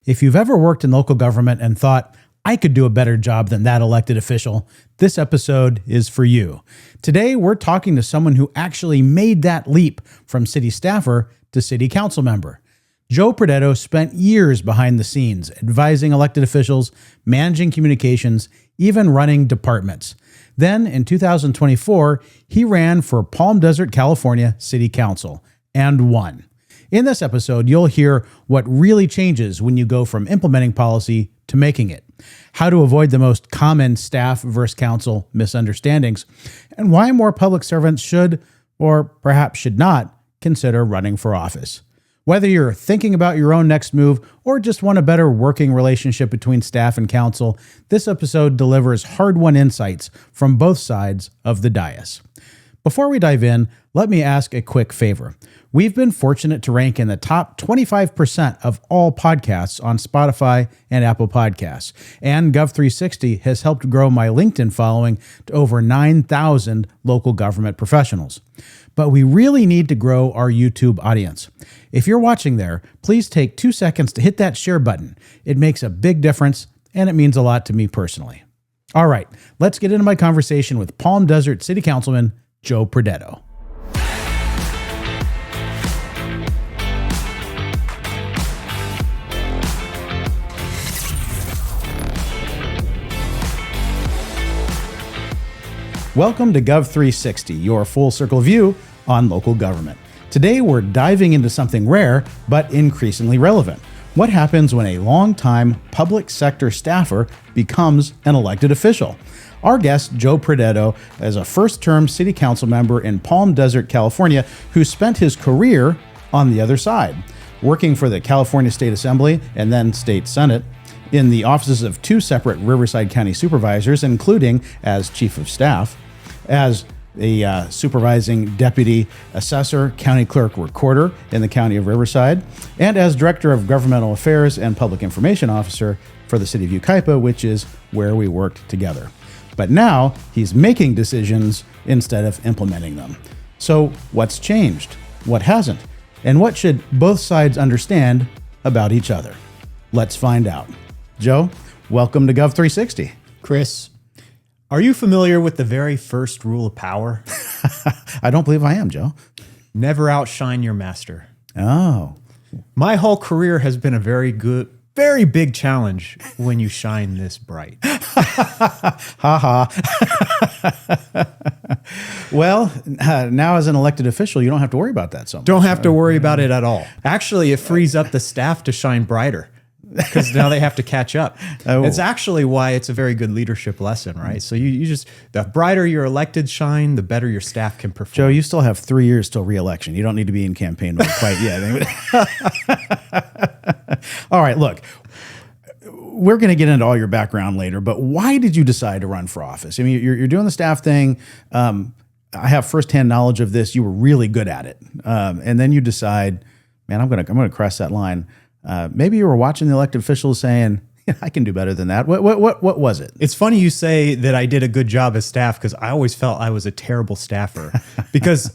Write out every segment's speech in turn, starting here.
If you've ever worked in local government and thought, I could do a better job than that elected official, this episode is for you. Today, we're talking to someone who actually made that leap from city staffer to city council member. Joe Pradetto spent years behind the scenes, advising elected officials, managing communications, even running departments. Then, in 2024, he ran for Palm Desert, California City Council and won. In this episode, you'll hear what really changes when you go from implementing policy to making it, how to avoid the most common staff versus council misunderstandings, and why more public servants should, or perhaps should not, consider running for office. Whether you're thinking about your own next move or just want a better working relationship between staff and council, this episode delivers hard-won insights from both sides of the dais. Before we dive in, let me ask a quick favor. We've been fortunate to rank in the top 25% of all podcasts on Spotify and Apple Podcasts, and Gov360 has helped grow my LinkedIn following to over 9,000 local government professionals. But we really need to grow our YouTube audience. If you're watching there, please take 2 seconds to hit that share button. It makes a big difference, and it means a lot to me personally. All right, let's get into my conversation with Palm Desert City Councilman Joe Pradetto. Welcome to Gov360, your full circle view on local government. Today, we're diving into something rare, but increasingly relevant. What happens when a longtime public sector staffer becomes an elected official? Our guest, Joe Pradetto, is a first-term city council member in Palm Desert, California, who spent his career on the other side, working for the California State Assembly and then State Senate, in the offices of 2 separate Riverside County supervisors, including as chief of staff, as a supervising deputy assessor, county clerk recorder in the county of Riverside, and as director of governmental affairs and public information officer for the city of Yucaipa, which is where we worked together. But now he's making decisions instead of implementing them. So what's changed? What hasn't? And what should both sides understand about each other? Let's find out. Joe, welcome to Gov360. Chris, are you familiar with the very first rule of power? I don't believe I am, Joe. Never outshine your master. Oh. My whole career has been a very big challenge when you shine this bright. Ha ha. Well, now as an elected official, you don't have to worry about that so much. Don't have to worry about it at all. Actually, it frees up the staff to shine brighter, because now they have to catch up. Oh. It's actually why it's a very good leadership lesson, right? So you just, the brighter your elected shine, the better your staff can perform. Joe, you still have 3 years till re-election. You don't need to be in campaign mode quite yet. All right, look, we're going to get into all your background later, but why did you decide to run for office? I mean, you're doing the staff thing. I have firsthand knowledge of this. You were really good at it. And then you decide, man, I'm going to cross that line. Maybe you were watching the elected officials saying, yeah, I can do better than that. What was it? It's funny you say that I did a good job as staff, because I always felt I was a terrible staffer because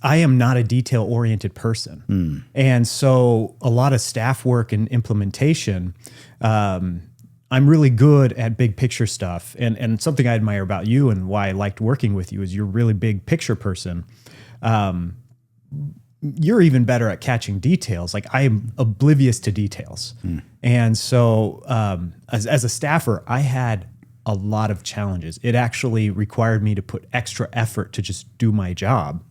I am not a detail-oriented person. And so a lot of staff work and implementation, I'm really good at big picture stuff. And something I admire about you and why I liked working with you is you're a really big picture person. You're even better at catching details. Like, I am oblivious to details. And so as a staffer, I had a lot of challenges. It actually required me to put extra effort to just do my job.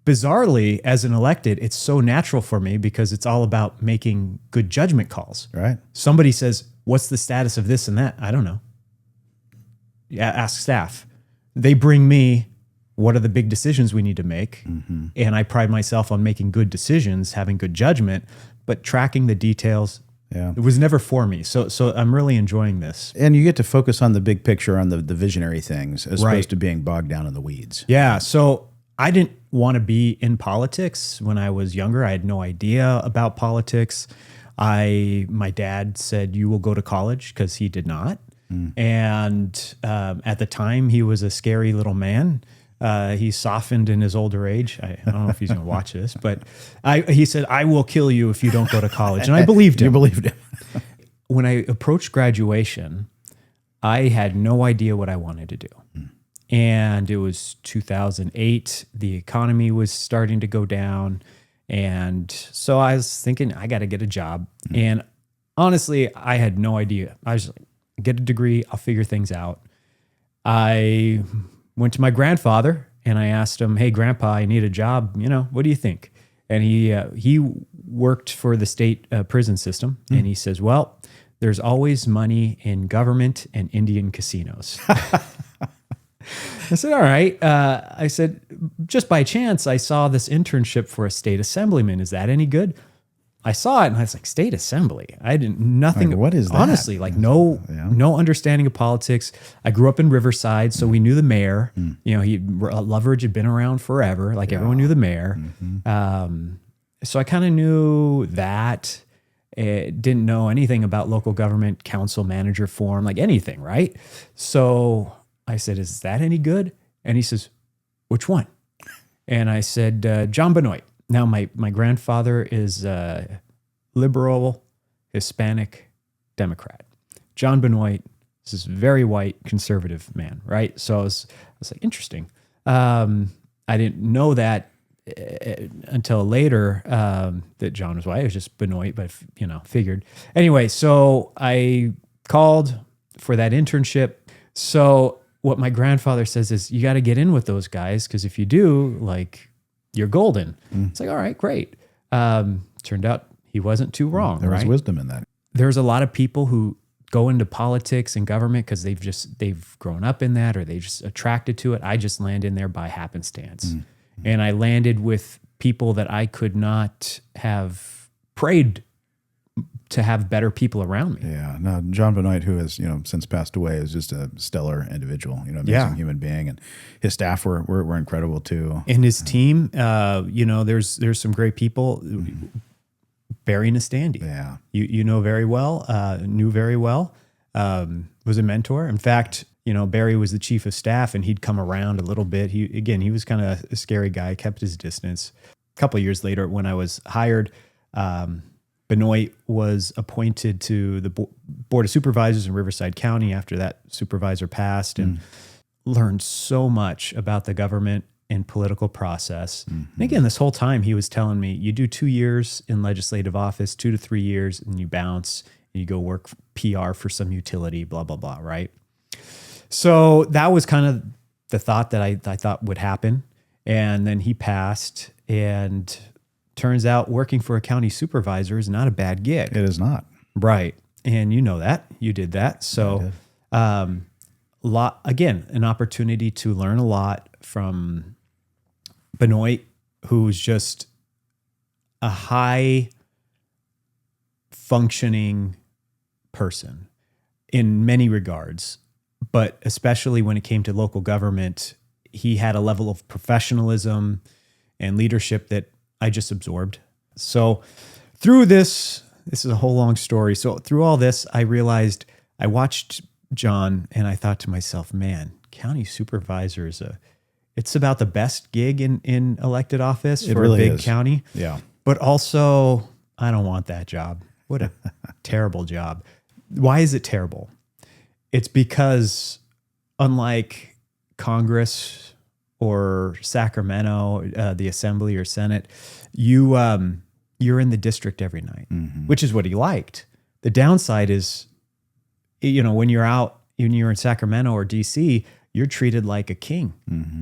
Bizarrely, as an elected, it's so natural for me because it's all about making good judgment calls. Right. Somebody says, what's the status of this and that? I don't know. Yeah, ask staff. They bring me, what are the big decisions we need to make? And I pride myself on making good decisions, having good judgment, but tracking the details, it was never for me. So I'm really enjoying this. And you get to focus on the big picture, on the visionary things, as opposed to being bogged down in the weeds. Yeah. So I didn't want to be in politics when I was younger. I had no idea about politics. My dad said, you will go to college, because he did not. And at the time, he was a scary little man. He's softened in his older age. I don't know if he's going to watch this, but he said, "I will kill you if you don't go to college." And I believed him. You believed him. When I approached graduation, I had no idea what I wanted to do. And it was 2008. The economy was starting to go down. And so I was thinking, I got to get a job. And honestly, I had no idea. I was like, get a degree, I'll figure things out. I went to my grandfather and I asked him, "Hey, Grandpa, I need a job. What do you think?" And he worked for the state prison system. And he says, "Well, there's always money in government and Indian casinos." I said, "All right." I said, "Just by chance, I saw this internship for a state assemblyman. Is that any good?" I saw it and I was like, "State assembly?" I didn't, nothing. Like, what is that? Honestly, like no understanding of politics. I grew up in Riverside, so we knew the mayor. Loveridge had been around forever. Like everyone knew the mayor. So I kind of knew that. Didn't know anything about local government, council manager form, like anything, right? So I said, "Is that any good?" And he says, "Which one?" And I said, "John Benoit." Now, my grandfather is a liberal, Hispanic Democrat. John Benoit is this very white, conservative man, right? So I was like, interesting. I didn't know that until later that John was white. It was just Benoit, but figured. Anyway, so I called for that internship. So what my grandfather says is, you got to get in with those guys, because if you do, like, you're golden. It's like, all right, great. Turned out he wasn't too wrong. There was right? wisdom in that. There's a lot of people who go into politics and government because they've grown up in that, or they're just attracted to it. I just land in there by happenstance. And I landed with people that I could not have prayed to have better people around me. Yeah. No, John Benoit, who has, since passed away, is just a stellar individual, amazing human being. And his staff were incredible too. And his team, there's some great people. Barry Nastandi. Yeah. You know very well, knew very well, was a mentor. In fact, Barry was the chief of staff and he'd come around a little bit. He was kind of a scary guy, kept his distance. A couple of years later, when I was hired, Benoit was appointed to the Board of Supervisors in Riverside County after that supervisor passed, and learned so much about the government and political process. And again, this whole time he was telling me, you do 2 years in legislative office, 2 to 3 years, and you bounce and you go work PR for some utility, blah, blah, blah, right? So that was kind of the thought that I thought would happen. And then he passed, and turns out working for a county supervisor is not a bad gig. It is not. Right. And you know that. You did that. So an opportunity to learn a lot from Benoit, who's just a high functioning person in many regards, but especially when it came to local government, he had a level of professionalism and leadership that I just absorbed. So through this is a whole long story. So through all this, I realized, I watched John and I thought to myself, man, county supervisor it's about the best gig in elected office for a big county. Yeah. But also, I don't want that job. What a terrible job. Why is it terrible? It's because unlike Congress or Sacramento, the Assembly or Senate, you're in the district every night, which is what he liked. The downside is, when you're in Sacramento or DC, you're treated like a king,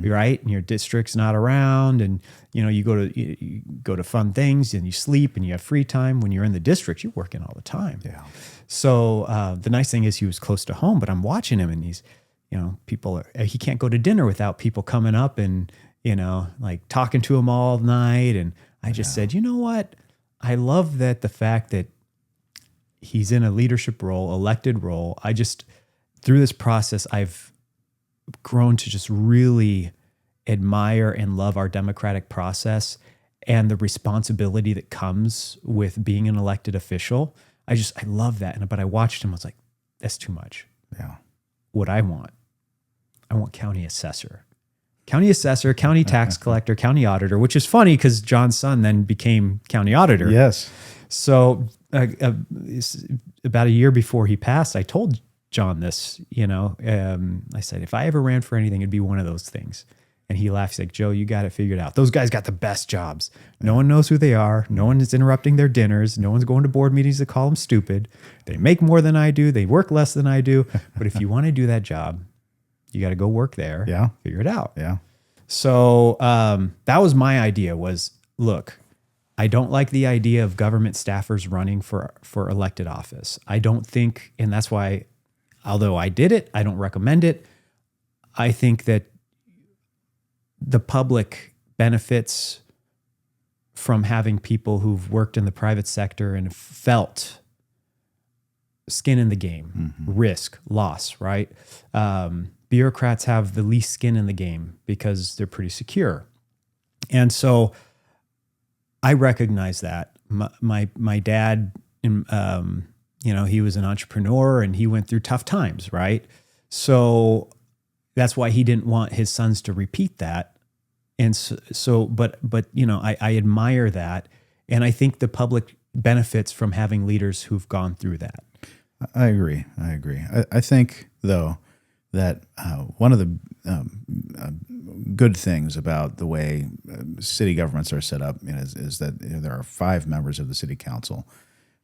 right? And your district's not around, and you go to fun things, and you sleep, and you have free time. When you're in the district, you're working all the time. Yeah. So the nice thing is he was close to home, but I'm watching him, and he's, he can't go to dinner without people coming up and like talking to him all night. And I just said, you know what? I love the fact that he's in a leadership role, elected role. Through this process, I've grown to just really admire and love our democratic process and the responsibility that comes with being an elected official. I love that. But I watched him, I was like, that's too much. Yeah. What I want county assessor, county assessor, county tax collector, county auditor, which is funny because John's son then became county auditor. Yes. So about a year before he passed, I told John this, I said, if I ever ran for anything, it'd be one of those things. And he laughed. He's like, Joe, you got it figured out. Those guys got the best jobs. No one knows who they are. No one is interrupting their dinners. No one's going to board meetings to call them stupid. They make more than I do. They work less than I do. But if you want to do that job, you got to go work there. Yeah. Figure it out. Yeah. So that was my idea was, look, I don't like the idea of government staffers running for elected office. I don't think, and that's why, although I did it, I don't recommend it. I think that the public benefits from having people who've worked in the private sector and felt skin in the game, risk, loss, right? Bureaucrats have the least skin in the game because they're pretty secure. And so I recognize that. My dad, he was an entrepreneur and he went through tough times, right? So that's why he didn't want his sons to repeat that. And but I admire that. And I think the public benefits from having leaders who've gone through that. I agree. I think, though, that one of the good things about the way city governments are set up is that there are 5 members of the city council,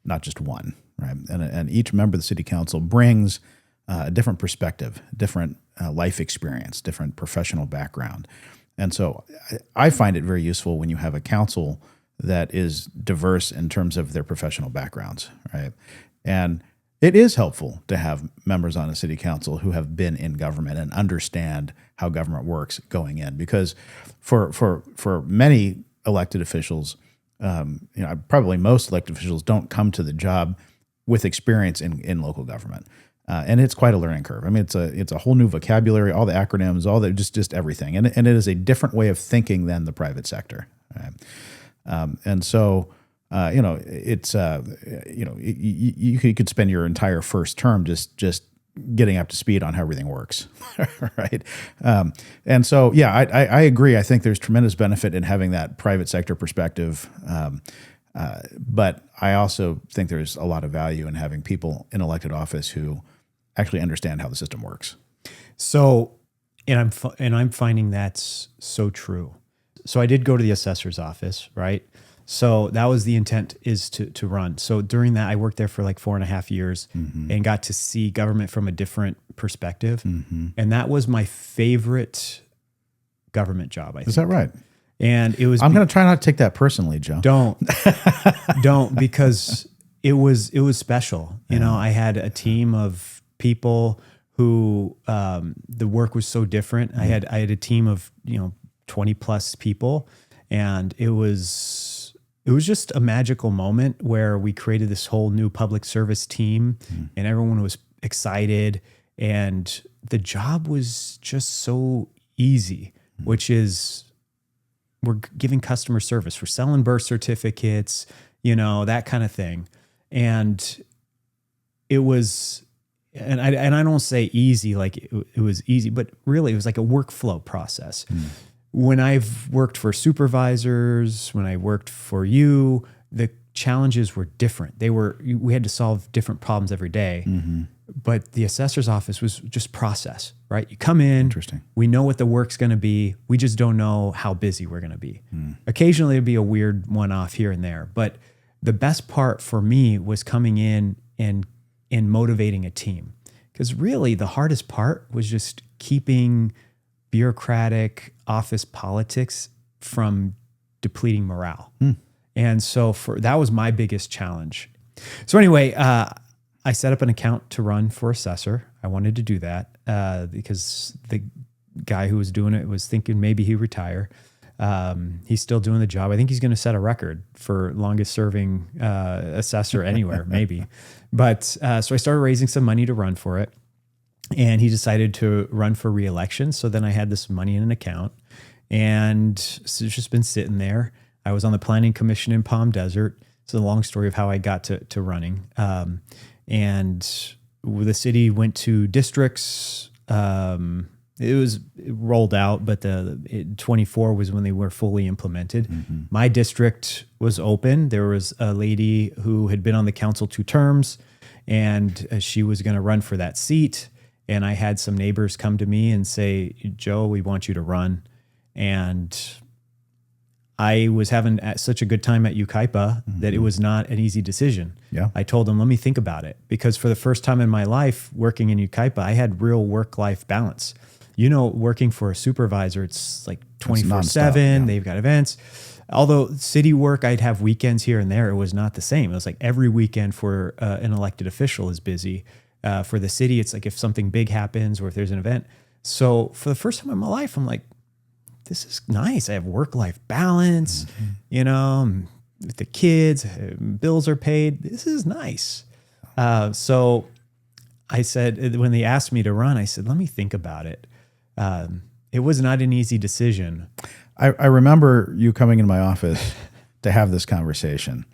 not just one, right? And each member of the city council brings a different perspective, different life experience, different professional background. And so I find it very useful when you have a council that is diverse in terms of their professional backgrounds, right? And it is helpful to have members on a city council who have been in government and understand how government works going in, because for many elected officials, probably most elected officials don't come to the job with experience in local government. And it's quite a learning curve. I mean, it's a whole new vocabulary, all the acronyms, all the just everything, and it is a different way of thinking than the private sector. Right? And so, it's you could spend your entire first term just getting up to speed on how everything works, right? And so, yeah, I agree. I think there's tremendous benefit in having that private sector perspective. But I also think there's a lot of value in having people in elected office who actually understand how the system works. So, and I'm finding that's so true. So I did go to the assessor's office, right? So that was the intent, is to run. So during that, I worked there for like 4.5 years and got to see government from a different perspective. And that was my favorite government job, I think. Is that right? And it was. I'm going to try not to take that personally, Joe. Don't, because it was special. I had a team of people who the work was so different. I had a team of 20 plus people, and it was just a magical moment where we created this whole new public service team, and everyone was excited, and the job was just so easy, which is, we're giving customer service, we're selling birth certificates, that kind of thing. And it was, and I don't say easy, like it was easy, but really it was like a workflow process. When I've worked for supervisors, when I worked for you, the challenges were different. We had to solve different problems every day. But the assessor's office was just process, right? You come in, we know what the work's going to be. We just don't know how busy we're going to be. Occasionally it'd be a weird one-off here and there. But the best part for me was coming in and motivating a team. Because really the hardest part was just keeping bureaucratic office politics from depleting morale. And so that was my biggest challenge. So anyway, I set up an account to run for assessor. I wanted to do that because the guy who was doing it was thinking maybe he'd retire. He's still doing the job. I think he's going to set a record for longest serving assessor anywhere, maybe. But so I started raising some money to run for it. And he decided to run for re-election. So then I had this money in an account, and it's just been sitting there. I was on the planning commission in Palm Desert. It's a long story of how I got to running. And the city went to districts, it rolled out, but 24 was when they were fully implemented. My district was open. There was a lady who had been on the council 2 terms, and she was going to run for that seat. And I had some neighbors come to me and say, Joe, we want you to run. And I was having such a good time at Yucaipa that it was not an easy decision. Yeah. I told them, let me think about it. Because for the first time in my life working in Yucaipa, I had real work-life balance. You know, working for a supervisor, it's like 24/7. Yeah. They've got events. Although city work, I'd have weekends here and there. It was not the same. It was like every weekend for an elected official is busy. For the city, it's like if something big happens or if there's an event. So for the first time in my life, I'm like, this is nice. I have work-life balance, you know, with the kids, bills are paid. This is nice. So I said, when they asked me to run, I said, let me think about it. It was not an easy decision. I remember you coming in my office to have this conversation,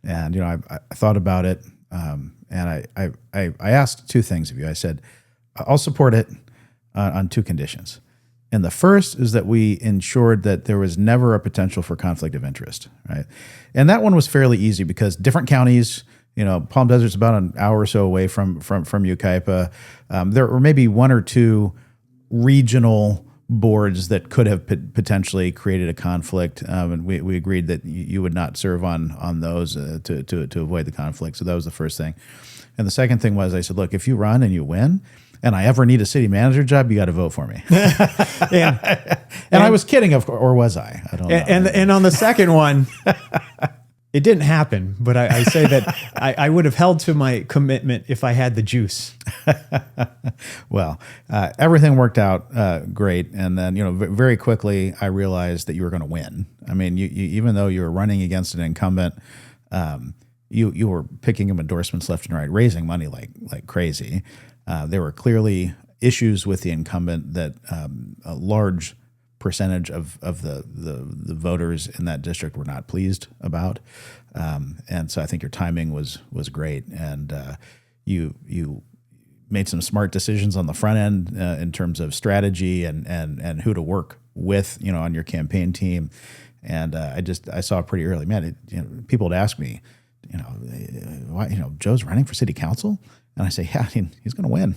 and I thought about it, and I asked 2 things of you. I said, I'll support it on 2 conditions. And the first is that we ensured that there was never a potential for conflict of interest, right? And that one was fairly easy because different counties, Palm Desert's about an hour or so away from Yucaipa. There were maybe 1 or 2 regional boards that could have potentially created a conflict, and we agreed that you would not serve on those to avoid the conflict. So that was the first thing. And the second thing was, I said, look, if you run and you win, and I ever need a city manager job, you got to vote for me. and I was kidding, or was I? I don't know. And on the second one, it didn't happen. But I say that I would have held to my commitment if I had the juice. Well, everything worked out great, and then very quickly I realized that you were going to win. I mean, you even though you were running against an incumbent, you were picking up endorsements left and right, raising money like crazy. There were clearly issues with the incumbent that a large percentage of the voters in that district were not pleased about, and so I think your timing was great, and you made some smart decisions on the front end in terms of strategy and who to work with, on your campaign team, and I saw pretty early, man. People would ask me, why, Joe's running for city council. And I say, yeah, he's going to win.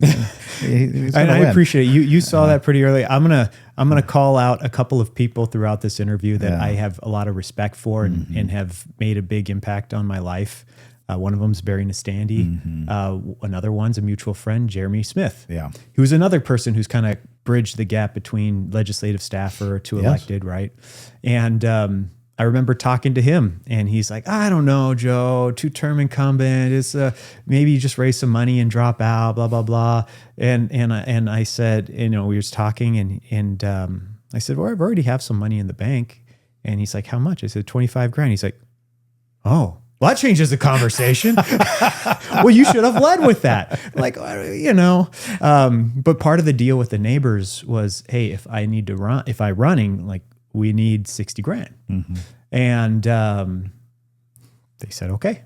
I appreciate it. You saw that pretty early. I'm gonna call out a couple of people throughout this interview that I have a lot of respect for and have made a big impact on my life. One of them is Barry Nastandi. Another one's a mutual friend, Jeremy Smith. Yeah, who's another person who's kind of bridged the gap between legislative staffer to elected, right? And I remember talking to him, and he's like, I don't know, Joe, 2-term incumbent. It's maybe you just raise some money and drop out, blah, blah, blah. And I said, we were just talking, and I said, well, I already have some money in the bank. And he's like, how much? I said, $25,000. He's like, oh, well, that changes the conversation. Well, you should have led with that. Like, but part of the deal with the neighbors was, hey, if I'm running, like, we need $60,000. And they said, okay.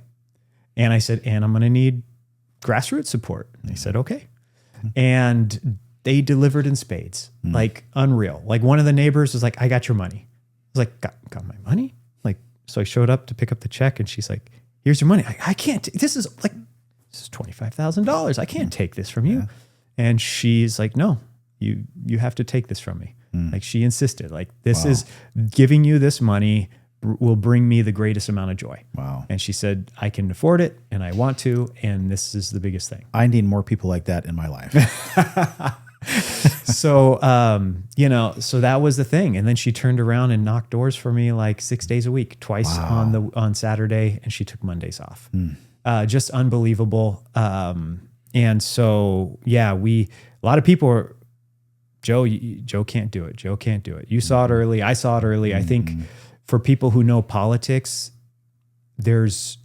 And I said, and I'm going to need grassroots support. And they said, okay. And they delivered in spades, like unreal. Like one of the neighbors was like, I got your money. I was like, got my money? Like, so I showed up to pick up the check, and she's like, here's your money. I can't, this is $25,000. I can't take this from you. Yeah. And she's like, no, you have to take this from me. Like she insisted, like this is giving you this money will bring me the greatest amount of joy. Wow. And she said, I can afford it and I want to, and this is the biggest thing. I need more people like that in my life. So, so that was the thing. And then she turned around and knocked doors for me like 6 days a week, twice on Saturday, and she took Mondays off. Just unbelievable. And so, a lot of people are, Joe can't do it. Joe can't do it. You saw it early. I saw it early. I think for people who know politics, there's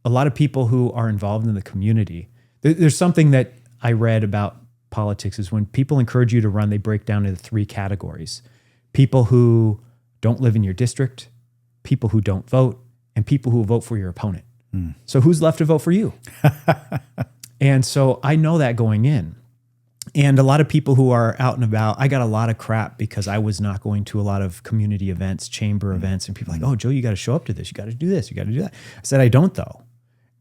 a lot of people who are involved in the community. There's something that I read about politics is when people encourage you to run, they break down into 3 categories. People who don't live in your district, people who don't vote, and people who vote for your opponent. So who's left to vote for you? And so I know that going in. And a lot of people who are out and about, I got a lot of crap because I was not going to a lot of community events, chamber events, and people are like, oh, Joe, you got to show up to this. You got to do this. You got to do that. I said, I don't though.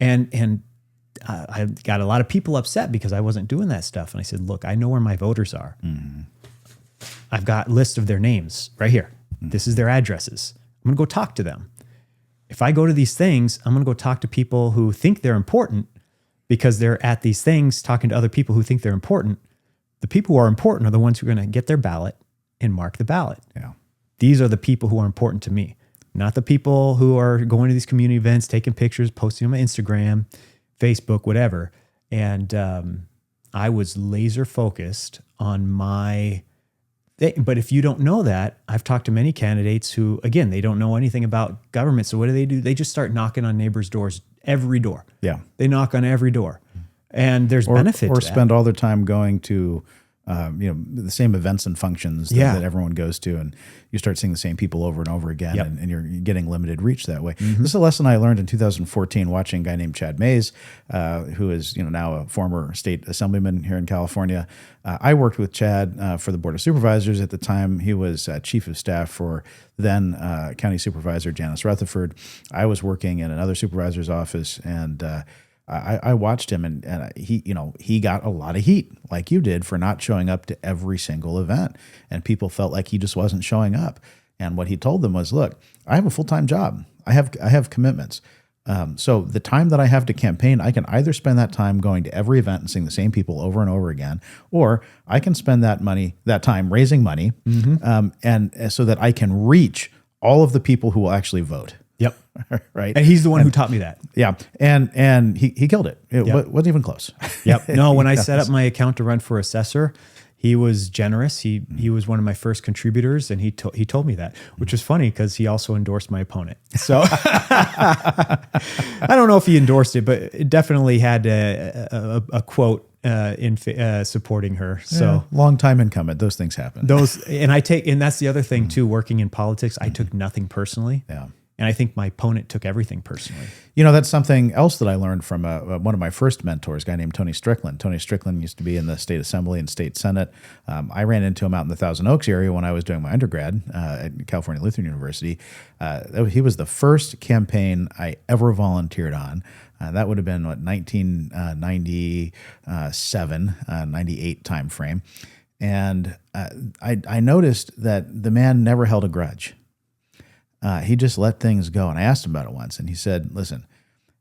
And I got a lot of people upset because I wasn't doing that stuff. And I said, look, I know where my voters are. I've got a list of their names right here. This is their addresses. I'm going to go talk to them. If I go to these things, I'm going to go talk to people who think they're important because they're at these things talking to other people who think they're important. The people who are important are the ones who are going to get their ballot and mark the ballot. Yeah. These are the people who are important to me, not the people who are going to these community events, taking pictures, posting them on Instagram, Facebook, whatever. And I was laser focused on my thing. But if you don't know that, I've talked to many candidates who, again, they don't know anything about government. So what do? They just start knocking on neighbors' doors, every door. Yeah. They knock on every door. And there's benefit or to that. spend all their time going to the same events and functions that everyone goes to, and you start seeing the same people over and over again, and you're getting limited reach that way. This is a lesson I learned in 2014 watching a guy named Chad Mays, who is now a former state assemblyman here in California. I worked with Chad for the Board of Supervisors. At the time, he was chief of staff for then County Supervisor Janice Rutherford. I was working in another supervisor's office, and I watched him, and he got a lot of heat, like you did, for not showing up to every single event, and people felt like he just wasn't showing up. And what he told them was, "Look, I have a full-time job. I have commitments. So the time that I have to campaign, I can either spend that time going to every event and seeing the same people over and over again, or I can spend that time raising money, and so that I can reach all of the people who will actually vote." Yep. Right. And he's the one who taught me that. Yeah. And he killed it. It wasn't even close. Yep. No, when I set up my account to run for assessor, he was generous. He was one of my first contributors, and he told me that, which was funny because he also endorsed my opponent. So I don't know if he endorsed it, but it definitely had a quote in supporting her. So long time incumbent. Those things happen. And that's the other thing too, working in politics, I took nothing personally. Yeah. And I think my opponent took everything personally. That's something else that I learned from one of my first mentors, a guy named Tony Strickland. Tony Strickland used to be in the state assembly and state senate. I ran into him out in the Thousand Oaks area when I was doing my undergrad at California Lutheran University. He was the first campaign I ever volunteered on. That would have been 1997, 98 time frame. And I noticed that the man never held a grudge. He just let things go. And I asked him about it once, and he said, listen,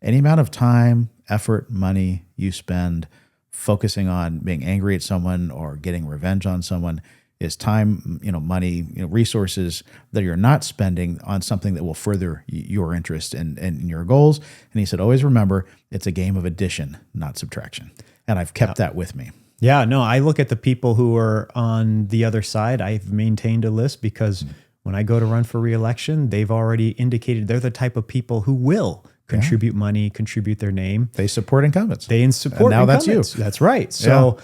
any amount of time, effort, money you spend focusing on being angry at someone or getting revenge on someone is time, money, resources that you're not spending on something that will further your interest and your goals. And he said, always remember, it's a game of addition, not subtraction. And I've kept that with me. Yeah, no, I look at the people who are on the other side. I've maintained a list because when I go to run for re-election, they've already indicated they're the type of people who will contribute money, contribute their name. They support incumbents. They support and now incumbents. That's you. That's right. So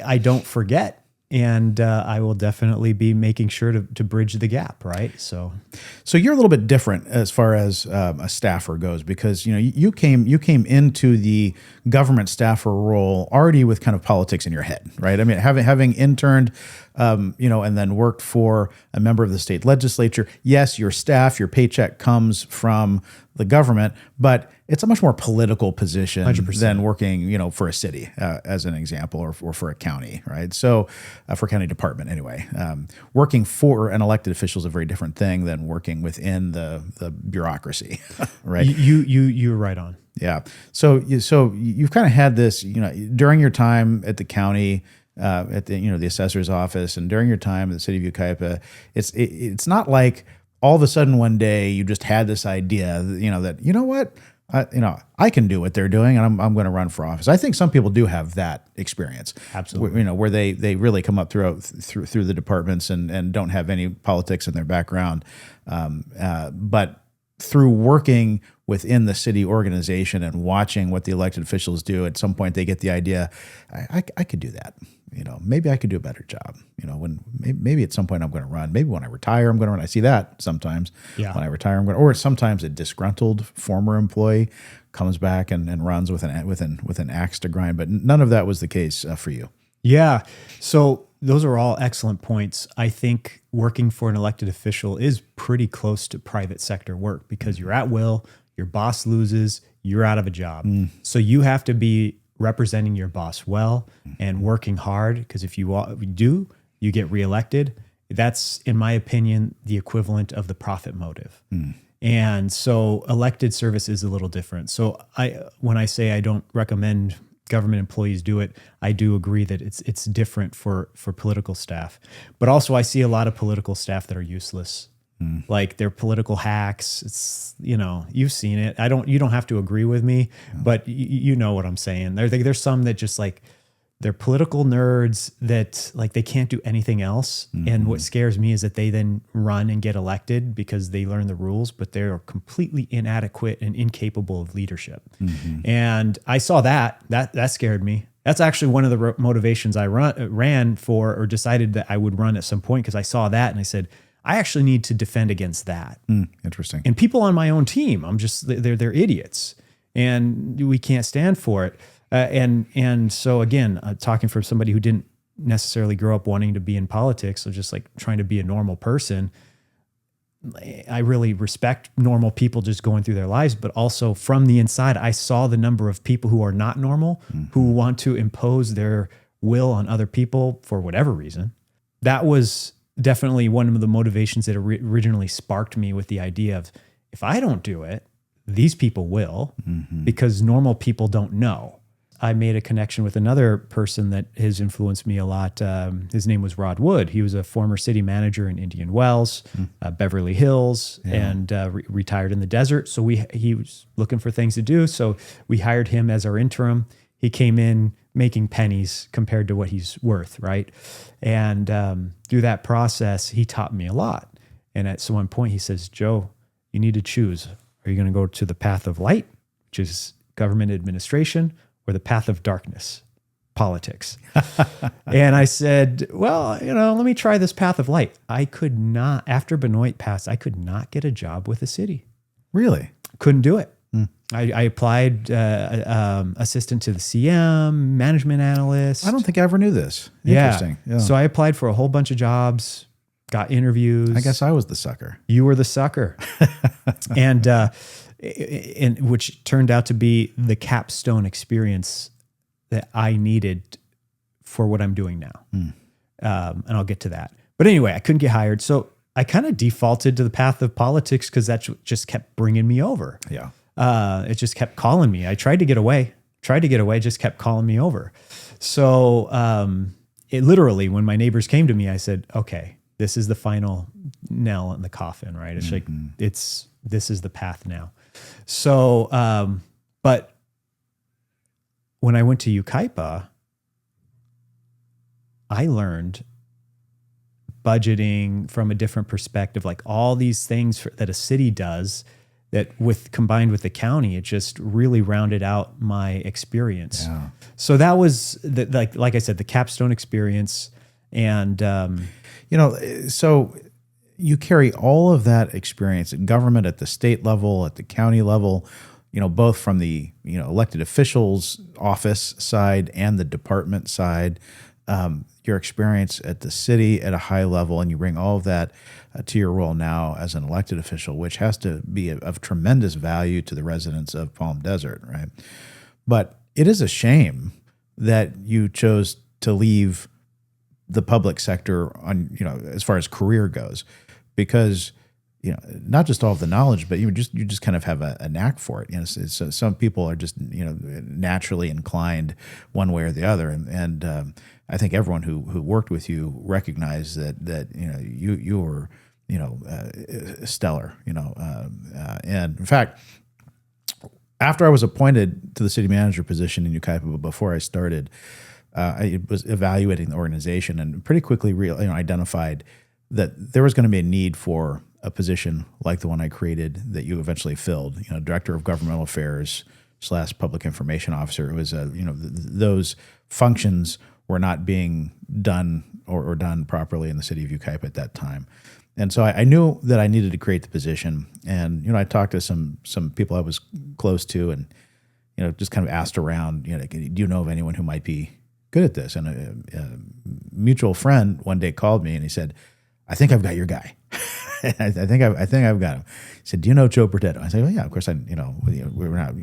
I don't forget. And I will definitely be making sure to bridge the gap, right? So you're a little bit different as far as a staffer goes, because you came into the government staffer role already with kind of politics in your head, right? I mean, having interned, and then worked for a member of the state legislature. Yes, your staff, your paycheck comes from the government, but it's a much more political position 100%. Than working, for a city, as an example, or for a county, right? So, for a county department, anyway, working for an elected official is a very different thing than working within the bureaucracy, right? You're right on. Yeah. So you've kind of had this, during your time at the county, at the the assessor's office, and during your time at the city of Yucaipa, it's not like all of a sudden one day you just had this idea, that I can do what they're doing, and I'm going to run for office. I think some people do have that experience. Absolutely. Where they really come up through the departments and don't have any politics in their background, but through working within the city organization and watching what the elected officials do, at some point they get the idea, I could do that. Maybe I could do a better job. When maybe at some point I'm going to run. Maybe when I retire, I'm going to run. I see that sometimes. Yeah. When I retire, I'm going to, or sometimes a disgruntled former employee comes back and runs with an axe to grind. But none of that was the case for you. Yeah. So those are all excellent points. I think working for an elected official is pretty close to private sector work because you're at will, your boss loses, you're out of a job. So you have to be representing your boss well and working hard, because if you do, you get reelected. That's, in my opinion, the equivalent of the profit motive. And so elected service is a little different. So when I say I don't recommend government employees do it, I do agree that it's different for political staff. But also I see a lot of political staff that are useless. Like they're political hacks. It's, you've seen it. You don't have to agree with me, but you know what I'm saying. There's some that just like, they're political nerds that like they can't do anything else. And what scares me is that they then run and get elected because they learn the rules, but they're completely inadequate and incapable of leadership. And I saw that scared me. That's actually one of the motivations I ran for, or decided that I would run at some point, because I saw that and I said, I actually need to defend against that. Interesting. And people on my own team, they're idiots, and we can't stand for it. And so again, talking from somebody who didn't necessarily grow up wanting to be in politics, or just like trying to be a normal person, I really respect normal people just going through their lives. But also from the inside, I saw the number of people who are not normal, who want to impose their will on other people for whatever reason. That was definitely one of the motivations that originally sparked me with the idea of, if I don't do it, these people will, because normal people don't know. I made a connection with another person that has influenced me a lot. His name was Rod Wood. He was a former city manager in Indian Wells, Beverly Hills, and retired in the desert. So he was looking for things to do. So we hired him as our interim. He came in making pennies compared to what he's worth, right? And through that process, he taught me a lot. And at some point he says, Joe, you need to choose. Are you going to go to the path of light, which is government administration, or the path of darkness, politics? And I said, well, let me try this path of light. I could not, after Benoit passed, I could not get a job with the city. Really? Couldn't do it. I applied assistant to the CM, management analyst. I don't think I ever knew this. Interesting. Yeah. So I applied for a whole bunch of jobs, got interviews. I guess I was the sucker. You were the sucker. And which turned out to be the capstone experience that I needed for what I'm doing now. And I'll get to that. But anyway, I couldn't get hired. So I kind of defaulted to the path of politics, because that just kept bringing me over. Yeah. It just kept calling me. I tried to get away, just kept calling me over. So it literally, when my neighbors came to me, I said, okay, this is the final nail in the coffin, right? It's like, this is the path now. So, but when I went to Yucaipa, I learned budgeting from a different perspective, like all these things that a city does that combined with the county, it just really rounded out my experience. Yeah. So that was like I said, the capstone experience. And, so you carry all of that experience in government at the state level, at the county level, both from the, elected officials office side and the department side, your experience at the city at a high level, and you bring all of that to your role now as an elected official, which has to be of tremendous value to the residents of Palm Desert, right? But it is a shame that you chose to leave the public sector on, as far as career goes, because not just all of the knowledge, but you just kind of have a knack for it. So some people are just naturally inclined one way or the other, and I think everyone who worked with you recognized that you were stellar. And in fact, after I was appointed to the city manager position in Yucaipa, but before I started, I was evaluating the organization and pretty quickly identified that there was going to be a need for a position like the one I created that you eventually filled, Director of Governmental Affairs / Public Information Officer. It was, those functions were not being done or done properly in the city of Yucaipa at that time. And so I knew that I needed to create the position. And, I talked to some people I was close to and, just kind of asked around, do you know of anyone who might be good at this. And a mutual friend one day called me and he said, I think I've got your guy. I think I've got him. He said, do you know Joe Pradetto? I said, well, yeah, of course. We're not,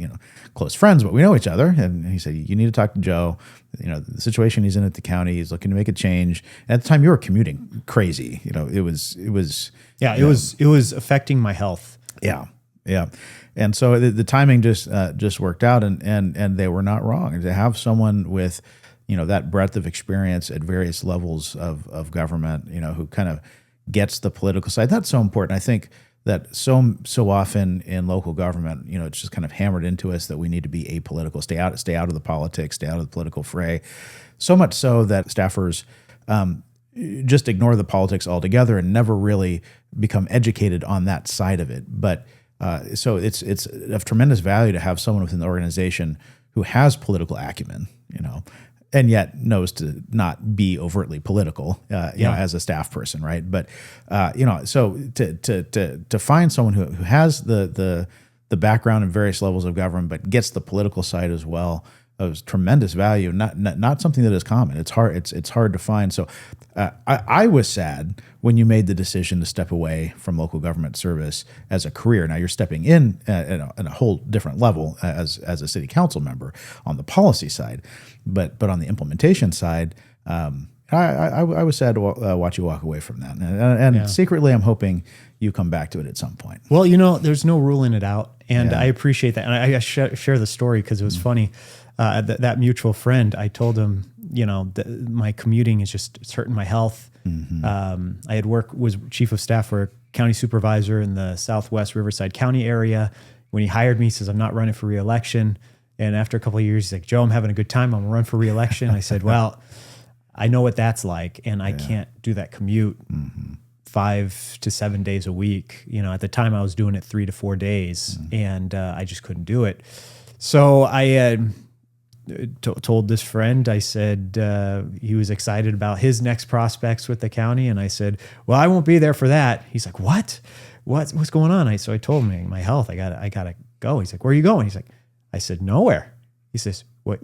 close friends, but we know each other. And he said, you need to talk to Joe. The situation he's in at the county, he's looking to make a change. And at the time you were commuting crazy. It was affecting my health. Yeah. Yeah. And so the timing just worked out, and they were not wrong. To have someone with, that breadth of experience at various levels of government, who kind of gets the political side, that's so important. I think that so often in local government, it's just kind of hammered into us that we need to be apolitical, stay out of the politics, stay out of the political fray. So much so that staffers just ignore the politics altogether and never really become educated on that side of it. But so it's of tremendous value to have someone within the organization who has political acumen, and yet knows to not be overtly political, as a staff person, right? But so to find someone who has the background in various levels of government, but gets the political side as well, of tremendous value. Not something that is common. It's hard. It's hard to find. So I was sad when you made the decision to step away from local government service as a career. Now you're stepping in at a whole different level as a city council member on the policy side, but on the implementation side, I was sad to watch you walk away from that. And secretly, I'm hoping you come back to it at some point. Well, there's no ruling it out, and I appreciate that. And I share the story because it was funny. That mutual friend, I told him, my commuting is it's hurting my health. Mm-hmm. I had was chief of staff for a county supervisor in the Southwest Riverside County area. When he hired me, he says, I'm not running for reelection. And after a couple of years, he's like, Joe, I'm having a good time. I'm gonna run for reelection. I said, well, I know what that's like, and I can't do that commute 5 to 7 days a week. At the time I was doing it 3 to 4 days, and I just couldn't do it. So I told this friend, I said, he was excited about his next prospects with the county. And I said, well, I won't be there for that. He's like, what's going on? So I told him my health, I gotta go. He's like, where are you going? I said, nowhere. He says, what,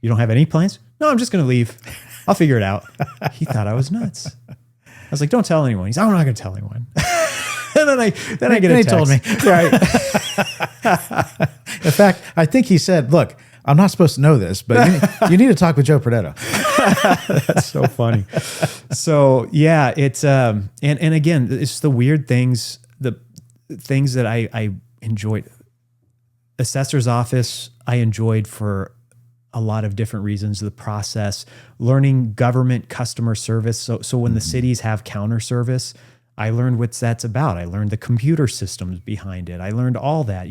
you don't have any plans? No, I'm just going to leave. I'll figure it out. He thought I was nuts. I was like, don't tell anyone. He's like, I'm not going to tell anyone. And then I get a text. He told me. Right. In fact, I think he said, look, I'm not supposed to know this, but you need to talk with Joe Pradetto. That's so funny. So yeah, it's and again, it's the weird things, the things that I enjoyed. Assessor's office, I enjoyed for a lot of different reasons. The process, learning government customer service. So when the cities have counter service, I learned what that's about. I learned the computer systems behind it. I learned all that,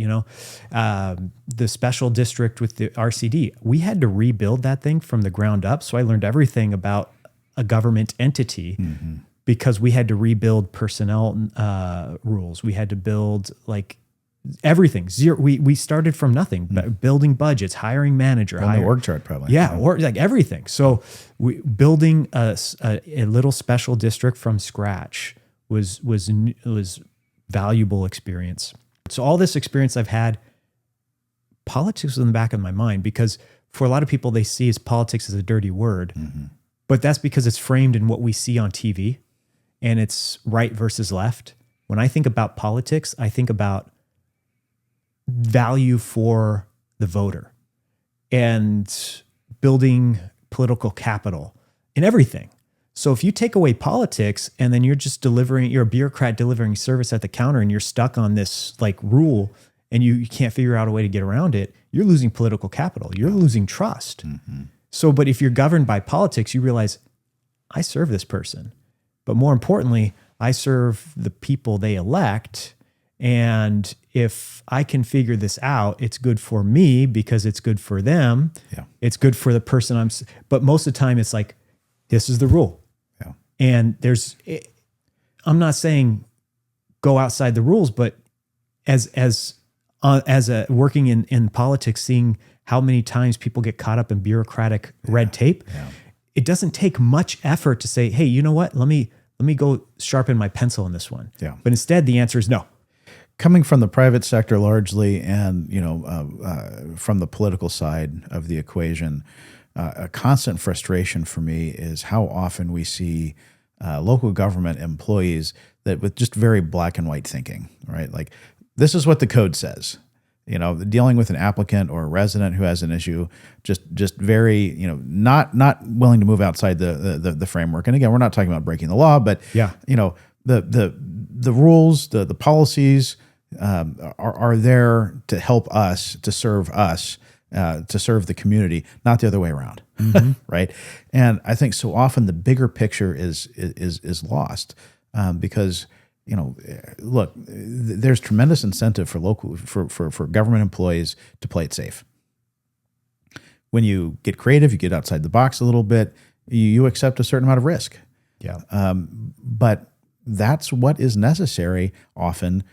the special district with the RCD. We had to rebuild that thing from the ground up. So I learned everything about a government entity because we had to rebuild personnel rules. We had to build everything. Zero. We started from nothing, building budgets, hiring manager, on the org chart probably. Yeah, or everything. So building a little special district from scratch was valuable experience. So all this experience I've had, politics was in the back of my mind, because for a lot of people, they see politics as a dirty word, but that's because it's framed in what we see on TV, and it's right versus left. When I think about politics, I think about value for the voter and building political capital in everything. So if you take away politics and then you're a bureaucrat delivering service at the counter, and you're stuck on this rule and you can't figure out a way to get around it, you're losing political capital. You're losing trust. So, but if you're governed by politics, you realize I serve this person, but more importantly, I serve the people they elect. And if I can figure this out, it's good for me because it's good for them. Yeah. It's good for the person but most of the time it's like, this is the rule. Yeah. And I'm not saying go outside the rules, but as a working in politics, seeing how many times people get caught up in bureaucratic red tape, it doesn't take much effort to say, hey, you know what? Let me go sharpen my pencil on this one. Yeah. But instead the answer is no. Coming from the private sector largely, and from the political side of the equation, a constant frustration for me is how often we see local government employees that with just very black and white thinking, right? Like, this is what the code says. Dealing with an applicant or a resident who has an issue, just very, not willing to move outside the framework. And again, we're not talking about breaking the law, but the rules, the policies are there to help us, to serve us, to serve the community, not the other way around, right? And I think so often the bigger picture is lost because. Look, there's tremendous incentive for government employees to play it safe. When you get creative, you get outside the box a little bit, you accept a certain amount of risk. Yeah. But that's what is necessary often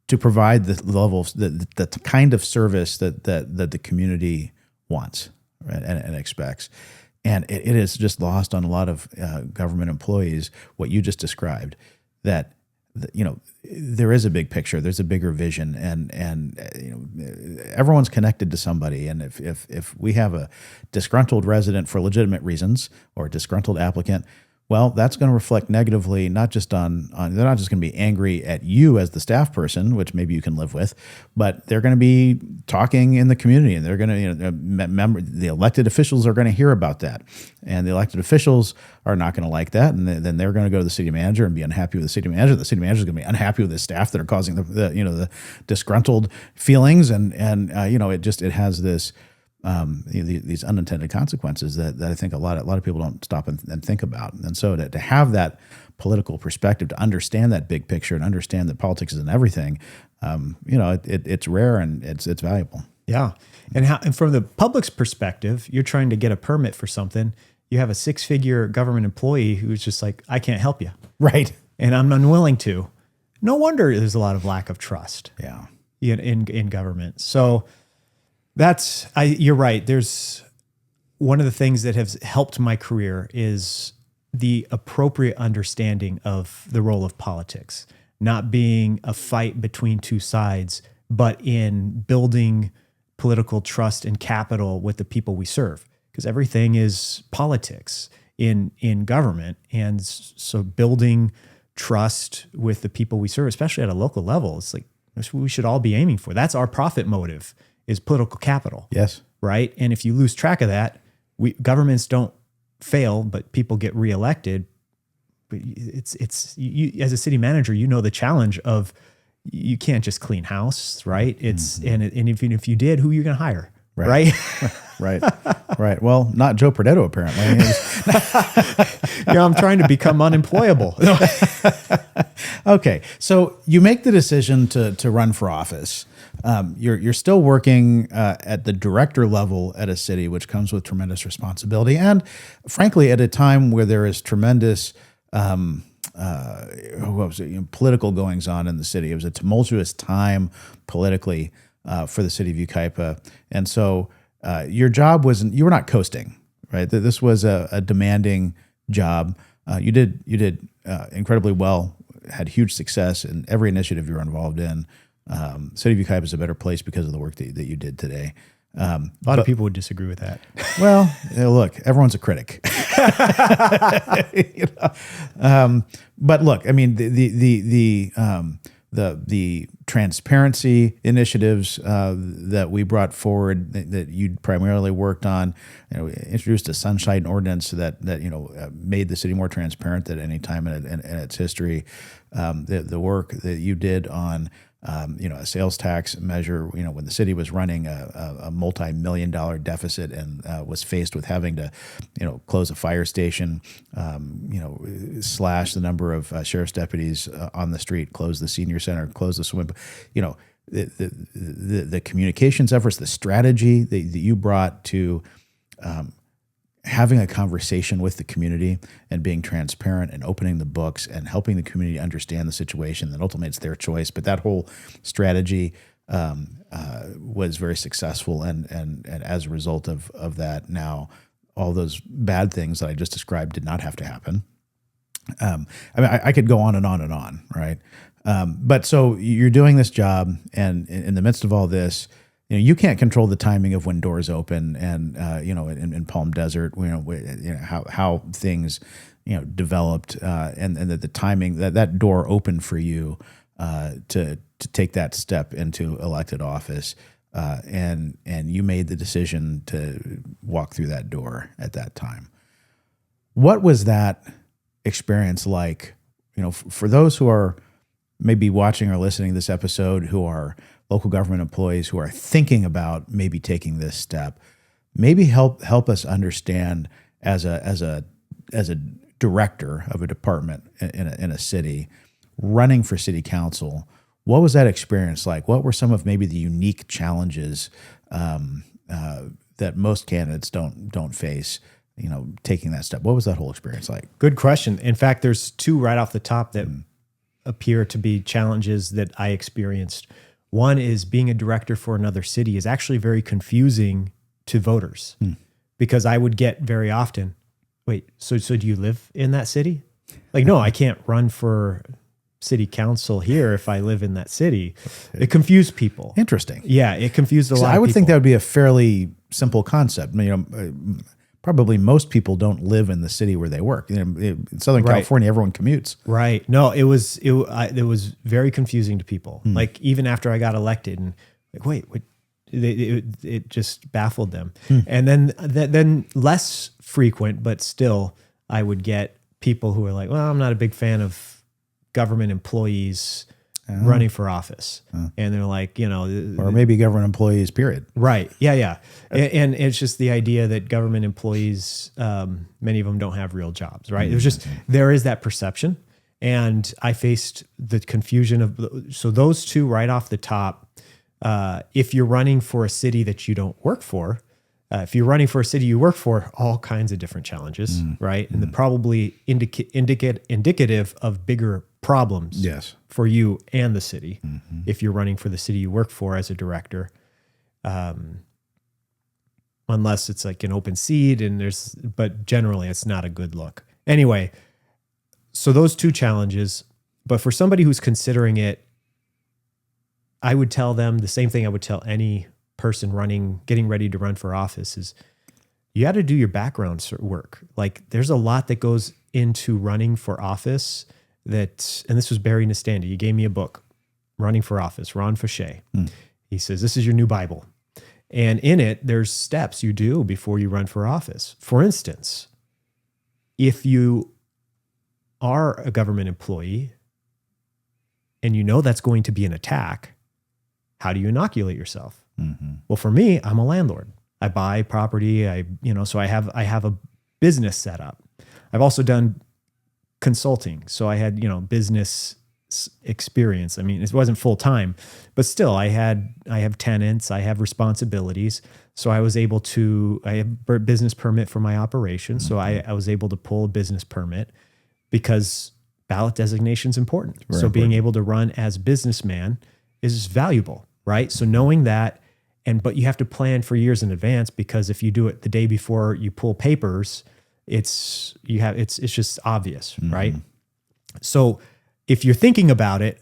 to provide the level of the kind of service that the community wants, right, and expects. And it is just lost on a lot of government employees what you just described. That there is a big picture, there's a bigger vision, and everyone's connected to somebody. And if we have a disgruntled resident for legitimate reasons or a disgruntled applicant, well, that's going to reflect negatively, not just on they're not just going to be angry at you as the staff person, which maybe you can live with, but they're going to be talking in the community, and they're going to, the elected officials are going to hear about that, and the elected officials are not going to like that, and then they're going to go to the city manager and be unhappy with the city manager. The city manager is going to be unhappy with the staff that are causing the disgruntled feelings, and it has this. These unintended consequences that I think a lot of people don't stop and think about. And so to have that political perspective, to understand that big picture and understand that politics isn't everything, it's rare and it's valuable. Yeah. And from the public's perspective, you're trying to get a permit for something. You have a 6-figure government employee who's just like, I can't help you. Right. And I'm unwilling to. No wonder there's a lot of lack of trust. Yeah. In government. So you're right. There's one of the things that has helped my career is the appropriate understanding of the role of politics, not being a fight between two sides, but in building political trust and capital with the people we serve, because everything is politics in government. And so building trust with the people we serve, especially at a local level, it's like that's what we should all be aiming for. That's our profit motive. Is political capital. Yes. Right. And if you lose track of that, governments don't fail, but people get reelected. But it's you as a city manager, the challenge of you can't just clean house, right? It's and if you did, who are you going to hire? Right. Right. Well, not Joe Pradetto, apparently. I'm trying to become unemployable. Okay. So you make the decision to run for office. You're still working at the director level at a city, which comes with tremendous responsibility, and frankly, at a time where there is tremendous political goings on in the city. It was a tumultuous time politically for the city of Yucaipa, and so your job you were not coasting, right? This was a demanding job. You did incredibly well, had huge success in every initiative you were involved in. City of Yucaipa is a better place because of the work that you did today. A lot of people would disagree with that. Well, look, everyone's a critic. But look, I mean, the transparency initiatives that we brought forward that you primarily worked on, introduced a sunshine ordinance that made the city more transparent than any time in its history. The work that you did on a sales tax measure, when the city was running a multi-million-dollar deficit and was faced with having to, close a fire station, slash the number of sheriff's deputies on the street, close the senior center, close the swim, the communications efforts, the strategy that you brought to having a conversation with the community and being transparent and opening the books and helping the community understand the situation. That ultimately it's their choice, but that whole strategy was very successful. And as a result of that, now all those bad things that I just described did not have to happen. I could go on and on and on, right? But so you're doing this job, and in the midst of all this, you can't control the timing of when doors open, and in Palm Desert, how things developed, and that the timing that door opened for you to take that step into elected office, and you made the decision to walk through that door at that time. What was that experience like? For those who are maybe watching or listening to this episode, who are local government employees who are thinking about maybe taking this step, maybe help us understand as a director of a department in a city running for city council, what was that experience like? What were some of maybe the unique challenges that most candidates don't face, taking that step? What was that whole experience like? Good question. In fact, there's two right off the top that appear to be challenges that I experienced. One is being a director for another city is actually very confusing to voters because I would get very often, wait, so do you live in that city? Like, no, I can't run for city council here if I live in that city. It confused people. Interesting. Yeah, it confused a lot of people. I would think that would be a fairly simple concept. Probably most people don't live in the city where they work. In Southern California, everyone commutes. Right. No, it was very confusing to people. Like even after I got elected, and like, wait, it just baffled them. And then less frequent, but still, I would get people who are like, well, I'm not a big fan of government employees running for office. And they're like, or maybe government employees, period. Right. Yeah. And it's just the idea that government employees, many of them don't have real jobs, right? It was just, there is that perception. And I faced the confusion so those two right off the top, if you're running for a city that you don't work for, if you're running for a city you work for, all kinds of different challenges, right? And they're probably indicative of bigger problems for you and the city if you're running for the city you work for as a director. Unless it's like an open seat but generally it's not a good look. Anyway, so those two challenges, but for somebody who's considering it, I would tell them the same thing I would tell any person getting ready to run for office is you got to do your background work. Like there's a lot that goes into running for office and this was Barry Nastandi. He gave me a book, Running for Office, Ron Fauché. He says, this is your new Bible. And in it, there's steps you do before you run for office. For instance, if you are a government employee and you know that's going to be an attack, how do you inoculate yourself? Well, for me, I'm a landlord. I buy property. So I have a business set up. I've also done consulting. So I had, business experience. I mean, it wasn't full time, but still I have tenants, I have responsibilities. So I have a business permit for my operation. So I was able to pull a business permit because ballot designation is important. So being able to run as businessman is valuable, right? So knowing that, but you have to plan for years in advance because if you do it the day before you pull papers, it's just obvious, right? So if you're thinking about it,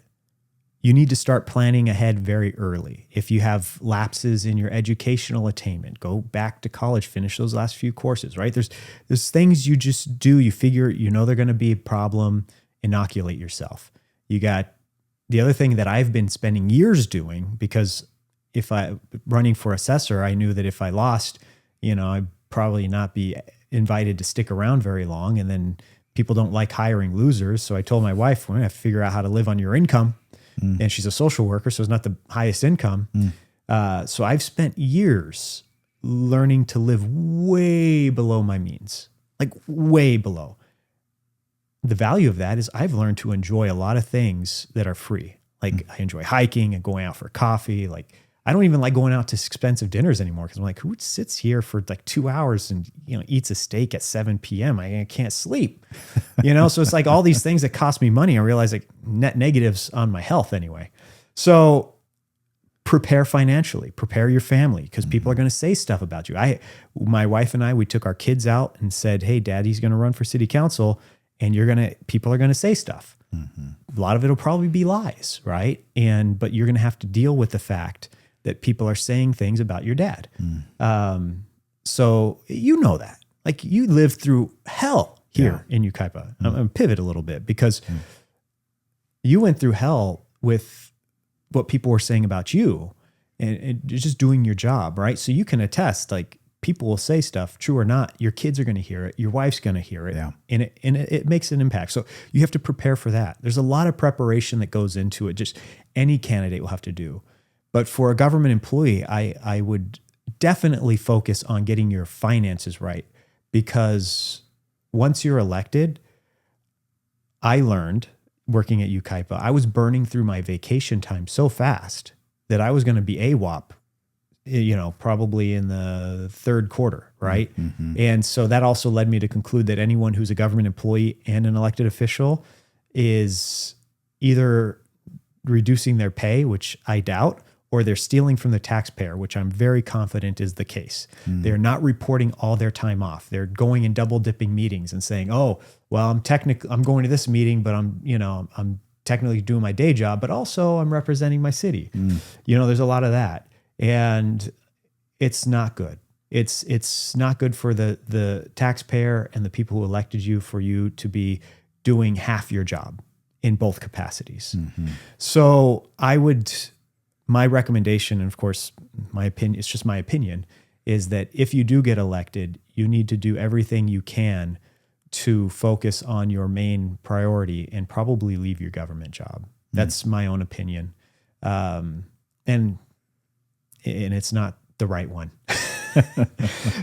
you need to start planning ahead very early. If you have lapses in your educational attainment, go back to college, finish those last few courses, right? There's things you just do. You figure, they're going to be a problem, inoculate yourself. You got the other thing that I've been spending years doing because running for assessor, I knew that if I lost, I'd probably not be invited to stick around very long. And then people don't like hiring losers. So I told my wife, we're going to have to figure out how to live on your income. And she's a social worker, so it's not the highest income. So I've spent years learning to live way below my means, like way below. The value of that is I've learned to enjoy a lot of things that are free. Like I enjoy hiking and going out for coffee. Like I don't even like going out to expensive dinners anymore because I'm like, who sits here for like 2 hours and eats a steak at 7 p.m.? I can't sleep, So it's like all these things that cost me money. I realize like net negatives on my health anyway. So prepare financially, prepare your family because people are going to say stuff about you. My wife and I, we took our kids out and said, hey, Daddy's going to run for city council, and people are going to say stuff. A lot of it will probably be lies, right? But you're going to have to deal with the fact that people are saying things about your dad. So you know that. Like, you lived through hell here in Yucaipa. I'm going to pivot a little bit because you went through hell with what people were saying about you and just doing your job, right? So you can attest, like, people will say stuff, true or not. Your kids are going to hear it. Your wife's going to hear it. Yeah. And it makes an impact. So you have to prepare for that. There's a lot of preparation that goes into it. Just any candidate will have to do. But for a government employee, I would definitely focus on getting your finances right, because once you're elected, I learned working at Yucaipa, I was burning through my vacation time so fast that I was going to be AWOP, probably in the third quarter, right? And so that also led me to conclude that anyone who's a government employee and an elected official is either reducing their pay, which I doubt, or they're stealing from the taxpayer, which I'm very confident is the case. They're not reporting all their time off. They're going and double dipping meetings and saying, "Oh, well, I'm going to this meeting, but I'm technically doing my day job, but also I'm representing my city." There's a lot of that. And it's not good. It's not good for the taxpayer and the people who elected you for you to be doing half your job in both capacities. So my recommendation, and of course, my opinion, it's just my opinion, is that if you do get elected, you need to do everything you can to focus on your main priority and probably leave your government job. That's my own opinion. And it's not the right one.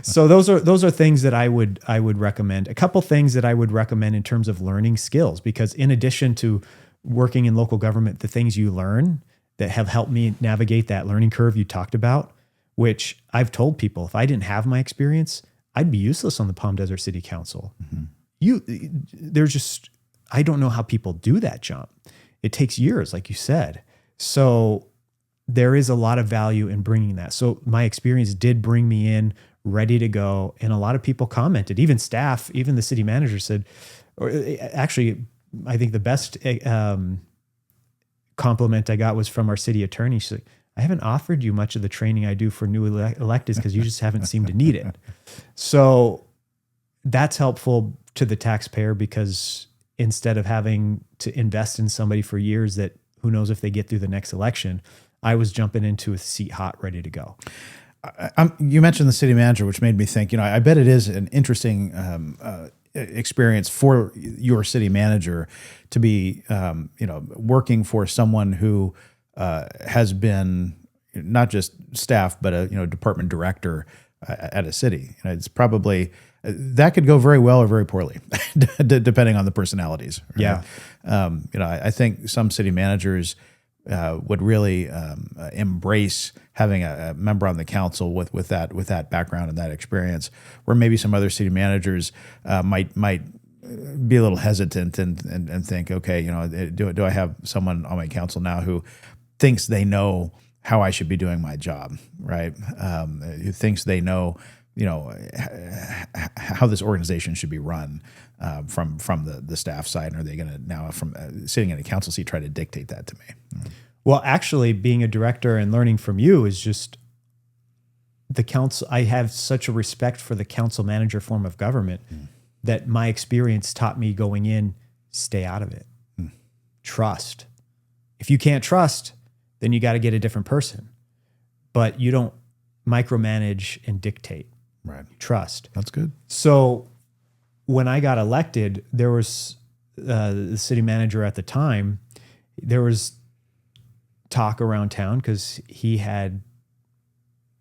So those are things that I would recommend. A couple things that I would recommend in terms of learning skills, because in addition to working in local government, the things you learn that have helped me navigate that learning curve you talked about, which I've told people, if I didn't have my experience, I'd be useless on the Palm Desert City Council. I don't know how people do that jump. It takes years, like you said. So there is a lot of value in bringing that. So my experience did bring me in ready to go. And a lot of people commented, even staff, even the city manager said, or actually, I think the best compliment I got was from our city attorney. She's like, "I haven't offered you much of the training I do for new electeds because you just haven't seemed to need it." So that's helpful to the taxpayer, because instead of having to invest in somebody for years that who knows if they get through the next election, I was jumping into a seat hot, ready to go. You mentioned the city manager, which made me think, I bet it is an interesting experience for your city manager to be, working for someone who has been not just staff, but a department director at a city. It's probably that could go very well or very poorly, depending on the personalities. Right? Yeah. I think some city managers would really embrace having a member on the council with that background and that experience, where maybe some other city managers might be a little hesitant and think, okay, do I have someone on my council now who thinks they know how I should be doing my job, right? Who thinks they know, how this organization should be run from the staff side, and are they going to now, from sitting in a council seat, try to dictate that to me? Well, actually, being a director and learning from you is just the council. I have such a respect for the council manager form of government that my experience taught me going in, stay out of it. Trust. If you can't trust, then you got to get a different person. But you don't micromanage and dictate. Right. You trust. That's good. So when I got elected, there was the city manager at the time, there was talk around town because he had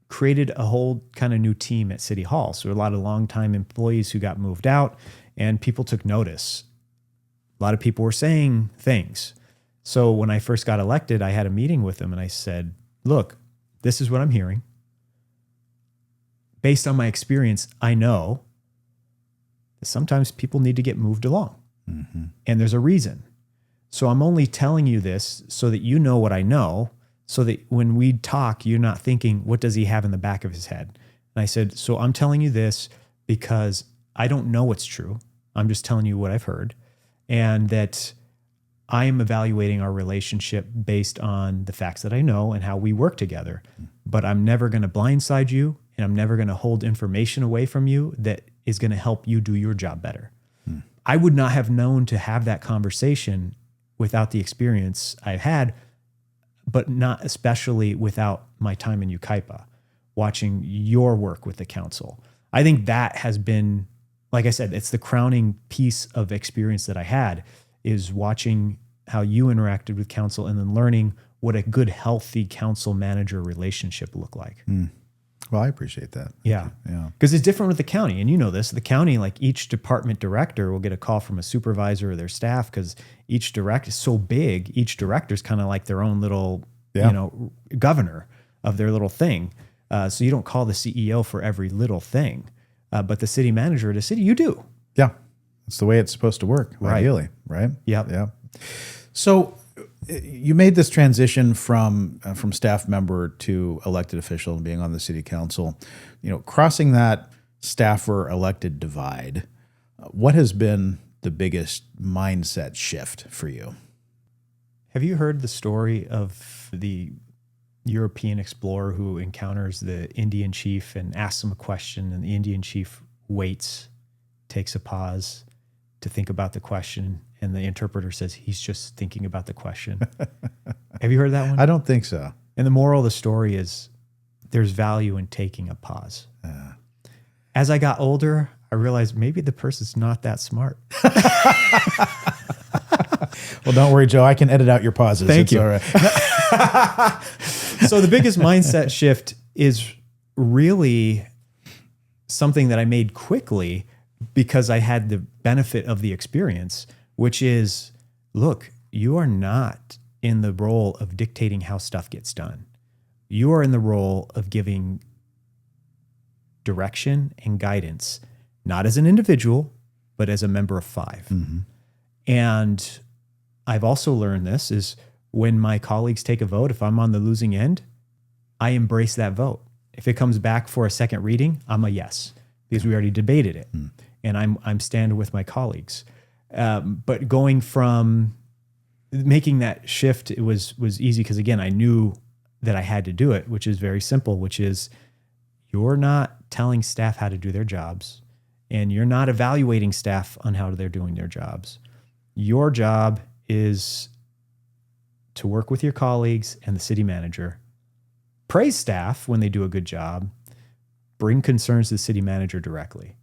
created a whole kind of new team at City Hall. So a lot of longtime employees who got moved out, and people took notice. A lot of people were saying things. So when I first got elected, I had a meeting with him and I said, "Look, this is what I'm hearing. Based on my experience, I know that sometimes people need to get moved along. And there's a reason. So I'm only telling you this so that you know what I know, so that when we talk, you're not thinking, what does he have in the back of his head?" And I said, "So I'm telling you this because I don't know what's true. I'm just telling you what I've heard. And that I am evaluating our relationship based on the facts that I know and how we work together. But I'm never going to blindside you, and I'm never going to hold information away from you that is going to help you do your job better. I would not have known to have that conversation without the experience I've had, but not especially without my time in Ukaipa, watching your work with the council. I think that has been, like I said, it's the crowning piece of experience that I had, is watching how you interacted with council and then learning what a good, healthy council manager relationship looked like. Well, I appreciate that. Yeah. Yeah. Because it's different with the county. And you know this, the county, like each department director will get a call from a supervisor or their staff, because each director is so big. Each director is kind of like their own little, governor of their little thing. So you don't call the CEO for every little thing. But the city manager at a city, you do. Yeah. It's the way it's supposed to work, Right. ideally, right? Yep. Yeah. So you made this transition from staff member to elected official and being on the city council. Crossing that staffer elected divide, what has been the biggest mindset shift for you? Have you heard the story of the European explorer who encounters the Indian chief and asks him a question, and the Indian chief waits, takes a pause to think about the question, and the interpreter says he's just thinking about the question? Have you heard that one? I don't think so. And the moral of the story is there's value in taking a pause. As I got older, I realized maybe the person's not that smart. Well, don't worry, Joe. I can edit out your pauses. Thank you. All right. So the biggest mindset shift is really something that I made quickly because I had the benefit of the experience, which is, look, you are not in the role of dictating how stuff gets done. You are in the role of giving direction and guidance, not as an individual, but as a member of 5. Mm-hmm. And I've also learned this is when my colleagues take a vote, if I'm on the losing end, I embrace that vote. If it comes back for a second reading, I'm a yes, because we already debated it. And I'm standing with my colleagues. But going from making that shift, it was easy because, again, I knew that I had to do it, which is very simple, which is you're not telling staff how to do their jobs, and you're not evaluating staff on how they're doing their jobs. Your job is to work with your colleagues and the city manager, praise staff when they do a good job, bring concerns to the city manager directly,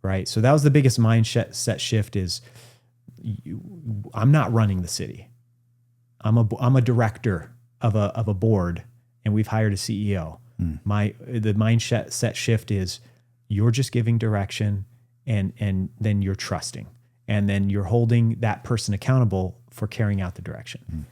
right? So that was the biggest mindset shift is I'm not running the city. I'm a director of a board, and we've hired a CEO. The mindset shift is you're just giving direction, and then you're trusting, and then you're holding that person accountable for carrying out the direction.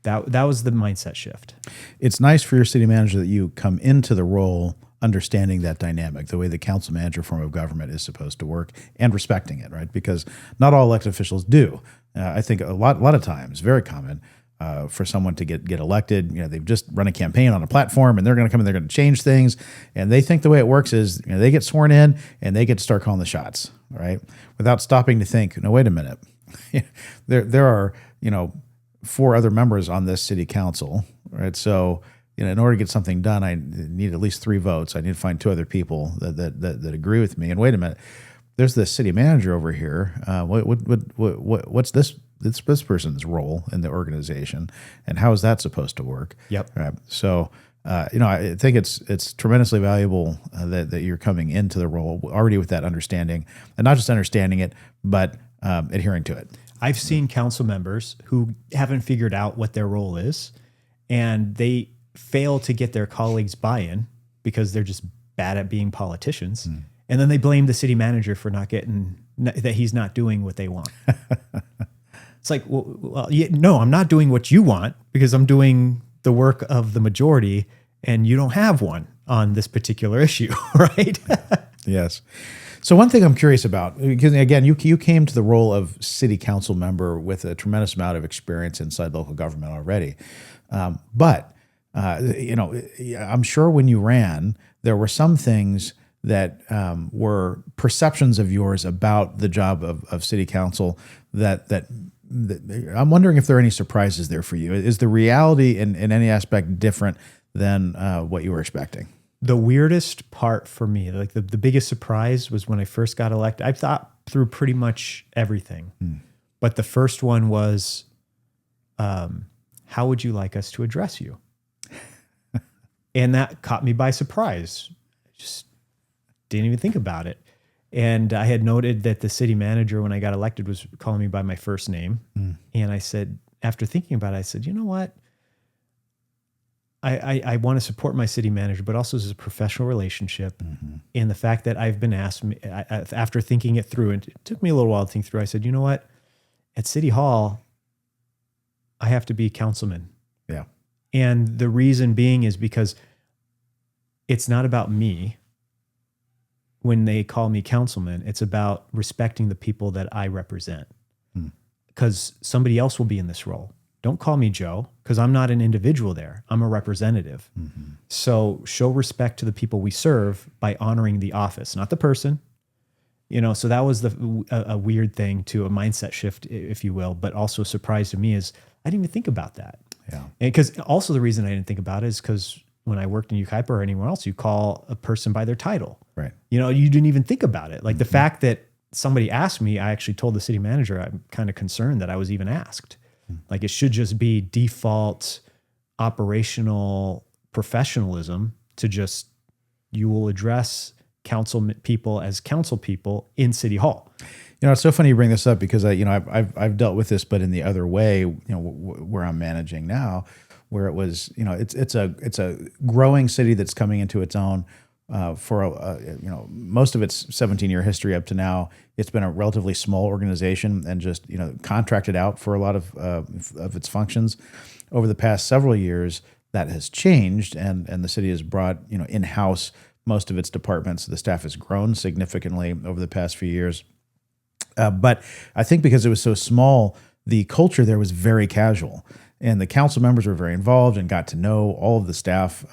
That was the mindset shift. It's nice for your city manager that you come into the role understanding that dynamic, the way the council manager form of government is supposed to work, and respecting it, right? Because not all elected officials do. I think a lot of times, very common for someone to get elected. They've just run a campaign on a platform, and they're going to come and they're going to change things, and they think the way it works is they get sworn in and they get to start calling the shots, right? Without stopping to think, no, wait a minute, there are 4 other members on this city council, right? So in order to get something done, I need at least 3 votes. I need to find 2 other people that agree with me. And wait a minute, there's this city manager over here. What's this person's role in the organization, and how is that supposed to work? Yep. So I think it's tremendously valuable that you're coming into the role already with that understanding, and not just understanding it, but adhering to it. I've seen council members who haven't figured out what their role is, and they fail to get their colleagues' buy-in because they're just bad at being politicians. And then they blame the city manager for that he's not doing what they want. It's like, no, I'm not doing what you want because I'm doing the work of the majority, and you don't have one on this particular issue, right? Yes. So one thing I'm curious about, because again, you came to the role of city council member with a tremendous amount of experience inside local government already. But I'm sure when you ran, there were some things that were perceptions of yours about the job of city council that I'm wondering if there are any surprises there for you. Is the reality in any aspect different than what you were expecting? The weirdest part for me, like the biggest surprise, was when I first got elected. I thought through pretty much everything. But the first one was, how would you like us to address you? And that caught me by surprise. I just didn't even think about it. And I had noted that the city manager, when I got elected, was calling me by my first name. And I said, after thinking about it, I said, you know what? I want to support my city manager, but also as a professional relationship. And the fact that I've been asked, after thinking it through, and it took me a little while to think through, I said, you know what? At City Hall, I have to be a councilman. Yeah. And the reason being is because it's not about me. When they call me councilman, it's about respecting the people that I represent. Because somebody else will be in this role. Don't call me Joe, because I'm not an individual there. I'm a representative. So show respect to the people we serve by honoring the office, not the person. So that was a weird thing, to a mindset shift, if you will, but also a surprise to me is I didn't even think about that. Yeah. And because also the reason I didn't think about it is because when I worked in Ukaipa or anywhere else, you call a person by their title. Right. You didn't even think about it. Like the fact that somebody asked me, I actually told the city manager, I'm kind of concerned that I was even asked. Like it should just be default operational professionalism to just, you will address council people as council people in City Hall. It's so funny you bring this up because I've dealt with this, but in the other way, where I'm managing now, where it was, it's a growing city that's coming into its own. For most of its 17-year history up to now, it's been a relatively small organization and just contracted out for a lot of its functions. Over the past several years, that has changed, and the city has brought in-house most of its departments. The staff has grown significantly over the past few years, but I think because it was so small, the culture there was very casual. And the council members were very involved and got to know all of the staff,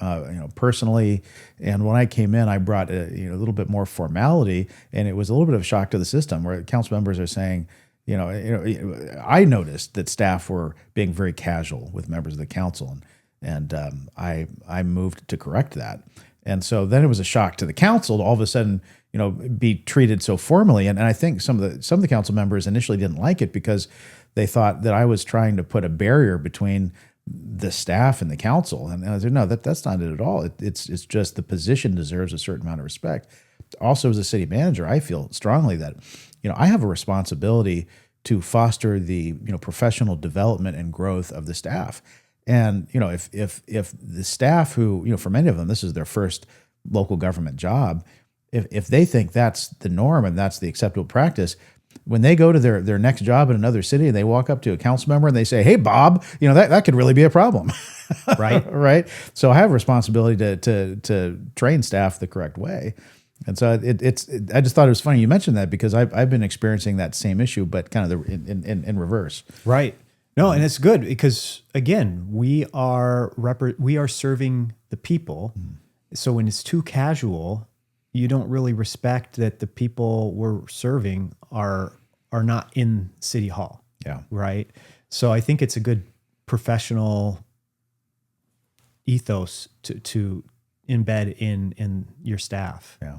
personally. And when I came in, I brought a little bit more formality, and it was a little bit of a shock to the system, where council members are saying, I noticed that staff were being very casual with members of the council, and I moved to correct that. And so then it was a shock to the council to all of a sudden, be treated so formally. And I think some of the council members initially didn't like it because they thought that I was trying to put a barrier between the staff and the council. And I said, no, that's not it at all. It's just the position deserves a certain amount of respect. Also, as a city manager, I feel strongly that, I have a responsibility to foster the, professional development and growth of the staff. And, if the staff who, for many of them, this is their first local government job, if they think that's the norm and that's the acceptable practice, when they go to their next job in another city and they walk up to a council member and they say, "Hey, Bob," that could really be a problem, right? Right. So I have a responsibility to train staff the correct way, and so I just thought it was funny you mentioned that because I've been experiencing that same issue, but kind of in reverse. Right. No, and it's good because again, we are serving the people, so when it's too casual, you don't really respect that the people we're serving are not in City Hall. Yeah. Right. So I think it's a good professional ethos to embed in your staff. Yeah.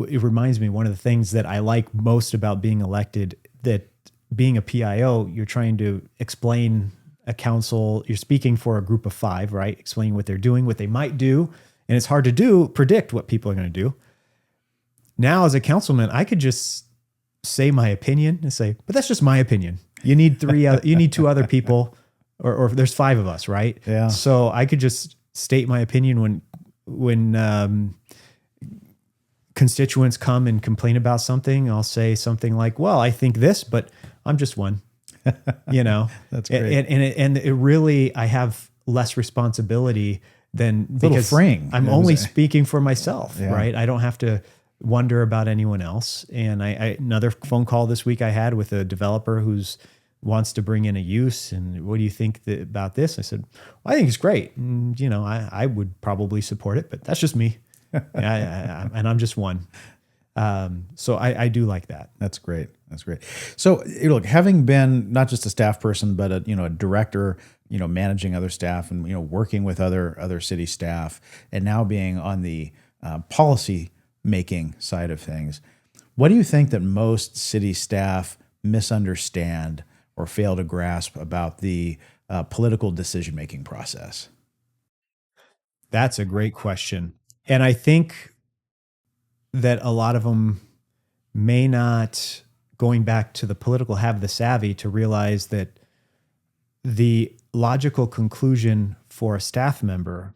It reminds me, one of the things that I like most about being elected, that being a PIO, you're trying to explain a council, you're speaking for a group of 5, right? Explaining what they're doing, what they might do. And it's hard to predict what people are going to do. Now, as a councilman, I could just say my opinion and say, but that's just my opinion. You need 2 other people, or there's 5 of us, right? Yeah. So I could just state my opinion when constituents come and complain about something. I'll say something like, well, I think this, but I'm just one, That's great. And it really, I have less responsibility than, because freeing. I'm only speaking for myself, Yeah. right? I don't have to wonder about anyone else. And another phone call this week I had with a developer who's wants to bring in a use, and what do you think about this? I said, well, I think it's great. And, I would probably support it, but that's just me. And I'm just one. So I do like that. That's great. That's great. So look, having been not just a staff person, but a director, managing other staff and, working with other city staff, and now being on the policy making side of things, what do you think that most city staff misunderstand or fail to grasp about the political decision-making process? That's a great question. And I think that a lot of them may not, going back to the political, have the savvy to realize that the logical conclusion for a staff member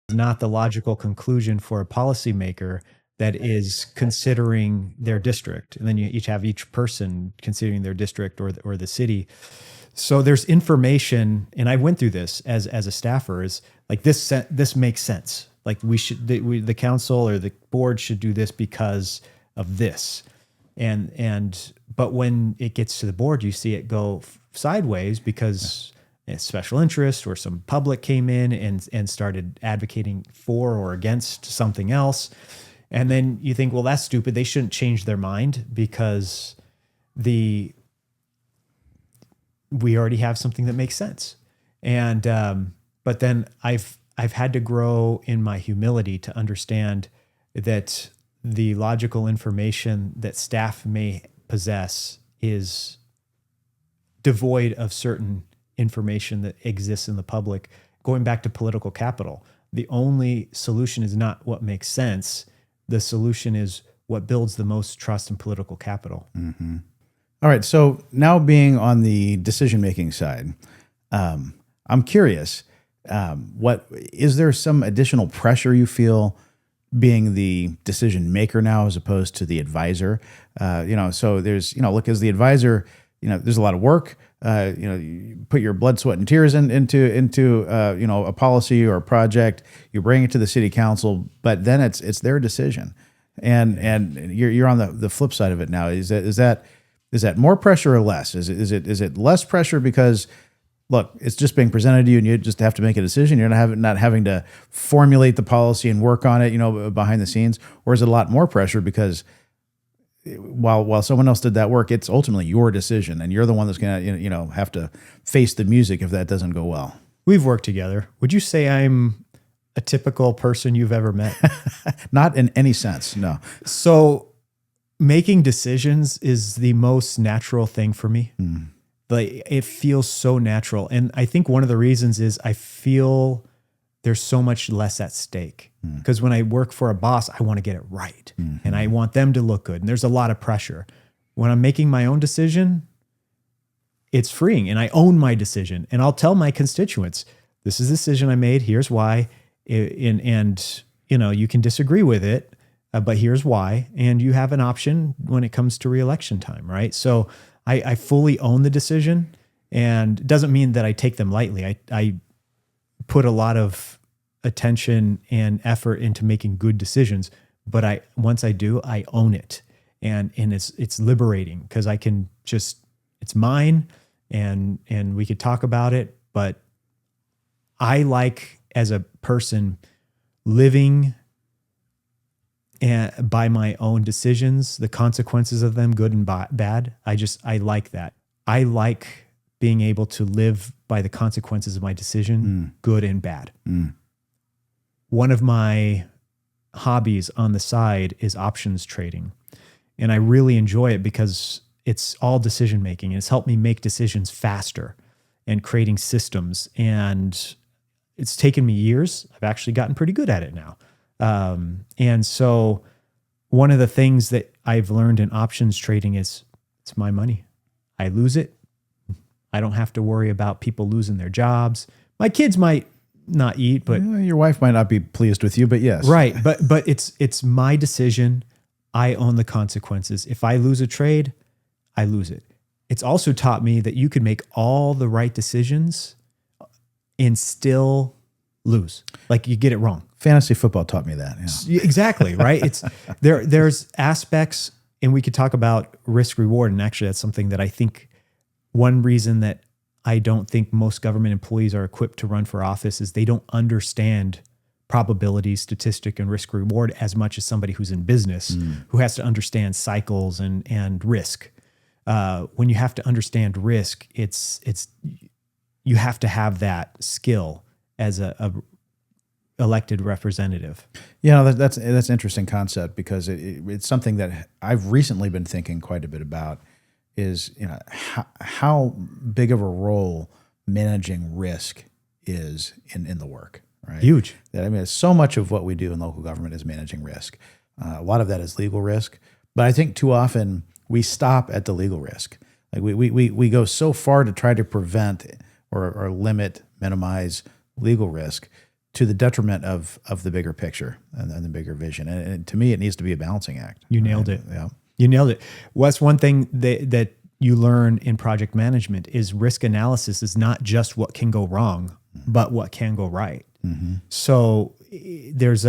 is not the logical conclusion for a policymaker that is considering their district. And then you each have each person considering their district or the city. So there's information, and I went through this as a staffer, is like this makes sense. Like the council or the board should do this because of this. But when it gets to the board, you see it go sideways because a special interest or some public came in and started advocating for or against something else. And then you think, well, that's stupid. They shouldn't change their mind because we already have something that makes sense. And but then I've had to grow in my humility to understand that the logical information that staff may possess is devoid of certain information that exists in the public. Going back to political capital, the only solution is not what makes sense. The solution is what builds the most trust in political capital. Mm-hmm. All right. So now being on the decision-making side, I'm curious, is there some additional pressure you feel being the decision maker now as opposed to the advisor? So there's, look, as the advisor, there's a lot of work. You put your blood, sweat, and tears into a policy or a project. You bring it to the city council, but then it's their decision, and you're on the flip side of it now. Is that more pressure or less? Is it less pressure because, look, it's just being presented to you and you just have to make a decision. You're not having to formulate the policy and work on it, behind the scenes? Or is it a lot more pressure because while someone else did that work, it's ultimately your decision and you're the one that's going to, have to face the music if that doesn't go well? We've worked together. Would you say I'm a typical person you've ever met? Not in any sense, no. So making decisions is the most natural thing for me. Like, it feels so natural. And I think one of the reasons is I feel there's so much less at stake. Because when I work for a boss, I want to get it right. And I want them to look good. And there's a lot of pressure. When I'm making my own decision, it's freeing and I own my decision. And I'll tell my constituents, this is the decision I made. Here's why. And you can disagree with it, but here's why. And you have an option when it comes to reelection time, right? So I fully own the decision, and it doesn't mean that I take them lightly. I put a lot of attention and effort into making good decisions, but once I do, I own it. And it's liberating because I can it's mine and we could talk about it, but I like, as a person, living and by my own decisions, the consequences of them, good and bad. I like that. I like being able to live by the consequences of my decision, good and bad. One of my hobbies on the side is options trading. And I really enjoy it because it's all decision making, and it's helped me make decisions faster and creating systems. And it's taken me years. I've actually gotten pretty good at it now. And so one of the things that I've learned in options trading is it's my money. I lose it. I don't have to worry about people losing their jobs. My kids might not eat, but your wife might not be pleased with you, but yes. Right. But it's my decision. I own the consequences. If I lose a trade, I lose it. It's also taught me that you can make all the right decisions and still lose. Like, you get it wrong. Fantasy football taught me that. Yeah. Exactly. Right. It's there's aspects, and we could talk about risk reward. And actually that's something that I think one reason that I don't think most government employees are equipped to run for office is they don't understand probability, statistic, and risk reward as much as somebody who's in business who has to understand cycles and risk. When you have to understand risk, it's you have to have that skill as a elected representative. Yeah, that's an interesting concept because it's something that I've recently been thinking quite a bit about. Is how big of a role managing risk is in the work. Right? Huge. I mean, so much of what we do in local government is managing risk. A lot of that is legal risk, but I think too often we stop at the legal risk. Like we go so far to try to prevent or limit, minimize legal risk to the detriment of the bigger picture and the bigger vision. And to me, it needs to be a balancing act. You nailed it. Yeah, you nailed it. Wes, one thing that you learn in project management is risk analysis is not just what can go wrong, but what can go right. So there's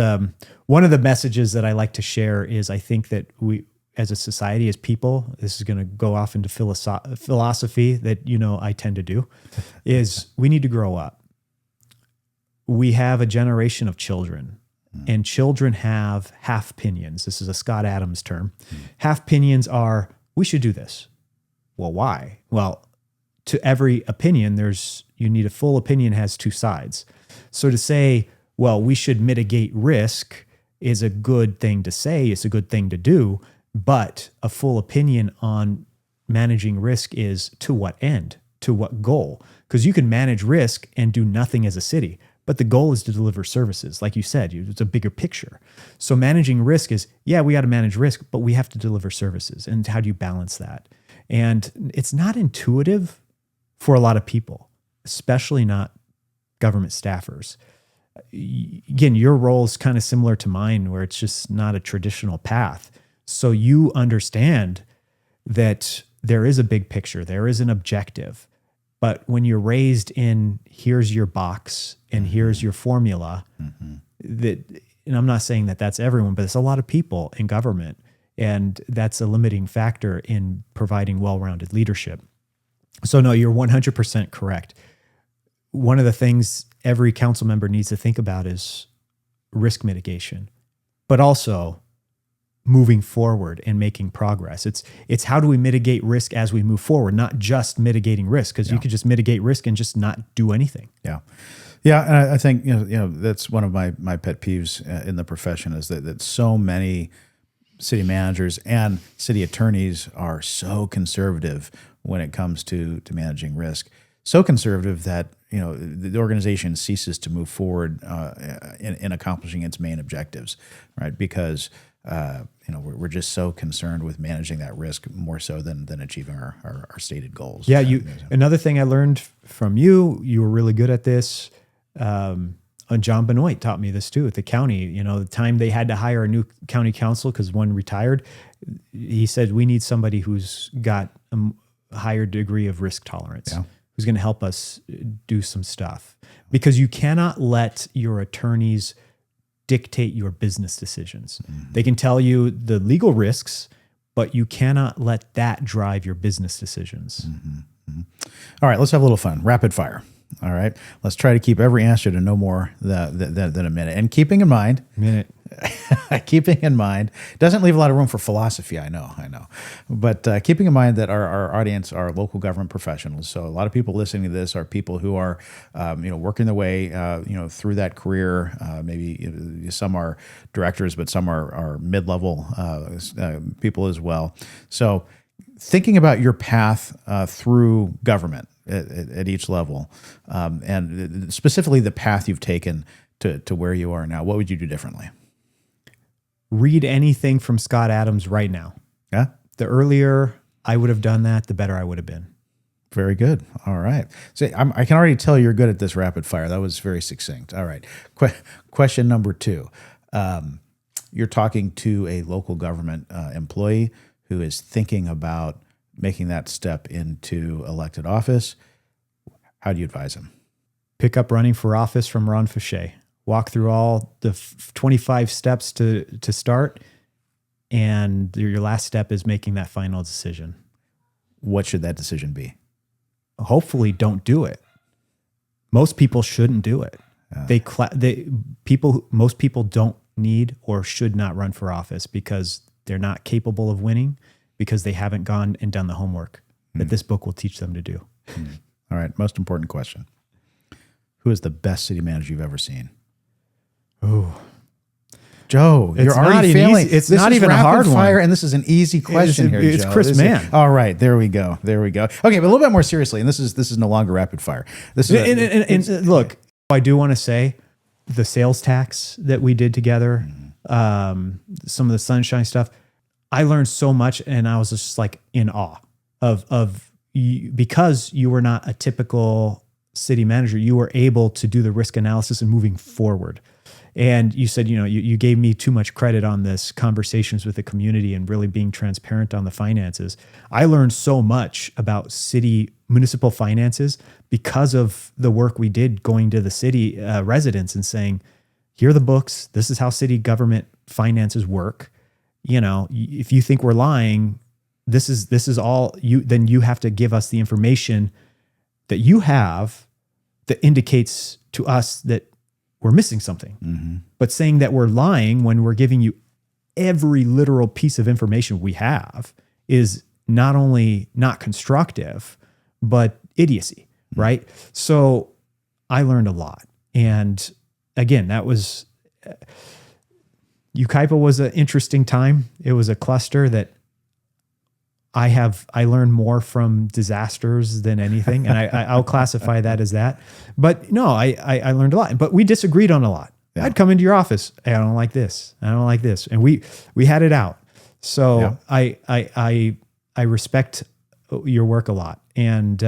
one of the messages that I like to share is I think that we, as a society, as people, this is going to go off into philosophy that, I tend to do, is we need to grow up. We have a generation of children, and children have half opinions. This is a Scott Adams term. Half opinions are, we should do this. Well, why? Well, to every opinion, you need a full opinion has two sides. So to say, well, we should mitigate risk is a good thing to say, it's a good thing to do, but a full opinion on managing risk is to what end, to what goal? Because you can manage risk and do nothing as a city, but the goal is to deliver services. Like you said, it's a bigger picture. So managing risk is, yeah, we got to manage risk, but we have to deliver services. And how do you balance that? And it's not intuitive for a lot of people, especially not government staffers. Again, your role is kind of similar to mine, where it's just not a traditional path. So you understand that there is a big picture, there is an objective. But when you're raised in here's your box and here's your formula, that, and I'm not saying that that's everyone, but it's a lot of people in government, and that's a limiting factor in providing well-rounded leadership. So no, you're 100% correct. One of the things every council member needs to think about is risk mitigation, but also moving forward and making progress. It's how do we mitigate risk as we move forward, not just mitigating risk, because you could just mitigate risk and just not do anything. Yeah. Yeah. And I think, that's one of my pet peeves in the profession is that so many city managers and city attorneys are so conservative when it comes to managing risk. So conservative that the organization ceases to move forward in accomplishing its main objectives, right? Because we're just so concerned with managing that risk more so than achieving our stated goals. Yeah, another thing I learned from you were really good at this. John Benoit taught me this too at the county. The time they had to hire a new county council because one retired, he said, we need somebody who's got a higher degree of risk tolerance. Yeah. Who's going to help us do some stuff, because you cannot let your attorneys dictate your business decisions. They can tell you the legal risks, but you cannot let that drive your business decisions. All right, let's have a little fun. Rapid fire. All right, let's try to keep every answer to no more than a minute. And keeping in mind, doesn't leave a lot of room for philosophy. I know. But keeping in mind that our audience are local government professionals. So a lot of people listening to this are people who are, working their way, through that career. Maybe some are directors, but some are mid-level people as well. So thinking about your path through government at each level, and specifically the path you've taken to where you are now, what would you do differently? Read anything from Scott Adams right now. Yeah. The earlier I would have done that, the better I would have been. Very good. All right. So I can already tell you're good at this rapid fire. That was very succinct. All right. Question number 2. You're talking to a local government employee who is thinking about making that step into elected office. How do you advise him? Pick up running for office from Ron Fouché. Walk through all the 25 steps to start, and your last step is making that final decision. What should that decision be? Hopefully, don't do it. Most people shouldn't do it. Most people don't need or should not run for office because they're not capable of winning, because they haven't gone and done the homework that this book will teach them to do. All right. Most important question. Who is the best city manager you've ever seen? Oh, Joe, It's you're already not an failing. easy- it's This not is even a rapid hard one. fire, and this is an easy question here, it's Joe. Chris This is- Mann. all right, there we go. Okay, but a little bit more seriously, and this is no longer rapid fire. This is and look, I do want to say the sales tax that we did together, some of the sunshine stuff, I learned so much, and I was just like in awe of you, because you were not a typical city manager. You were able to do the risk analysis and moving forward. And you said, you gave me too much credit on this conversations with the community and really being transparent on the finances. I learned so much about municipal finances because of the work we did going to the city residents and saying, here are the books. This is how city government finances work. If you think we're lying, this is all you, then you have to give us the information that you have that indicates to us that we're missing something. But saying that we're lying when we're giving you every literal piece of information we have is not only not constructive, but idiocy, right? So I learned a lot. And again, that was, Ukaipa was an interesting time. It was a cluster that I learned more from disasters than anything. And I'll classify that as that. But no, I learned a lot, but we disagreed on a lot. Yeah. I'd come into your office. Hey, I don't like this. I don't like this. And we had it out. So yeah. I respect your work a lot. And,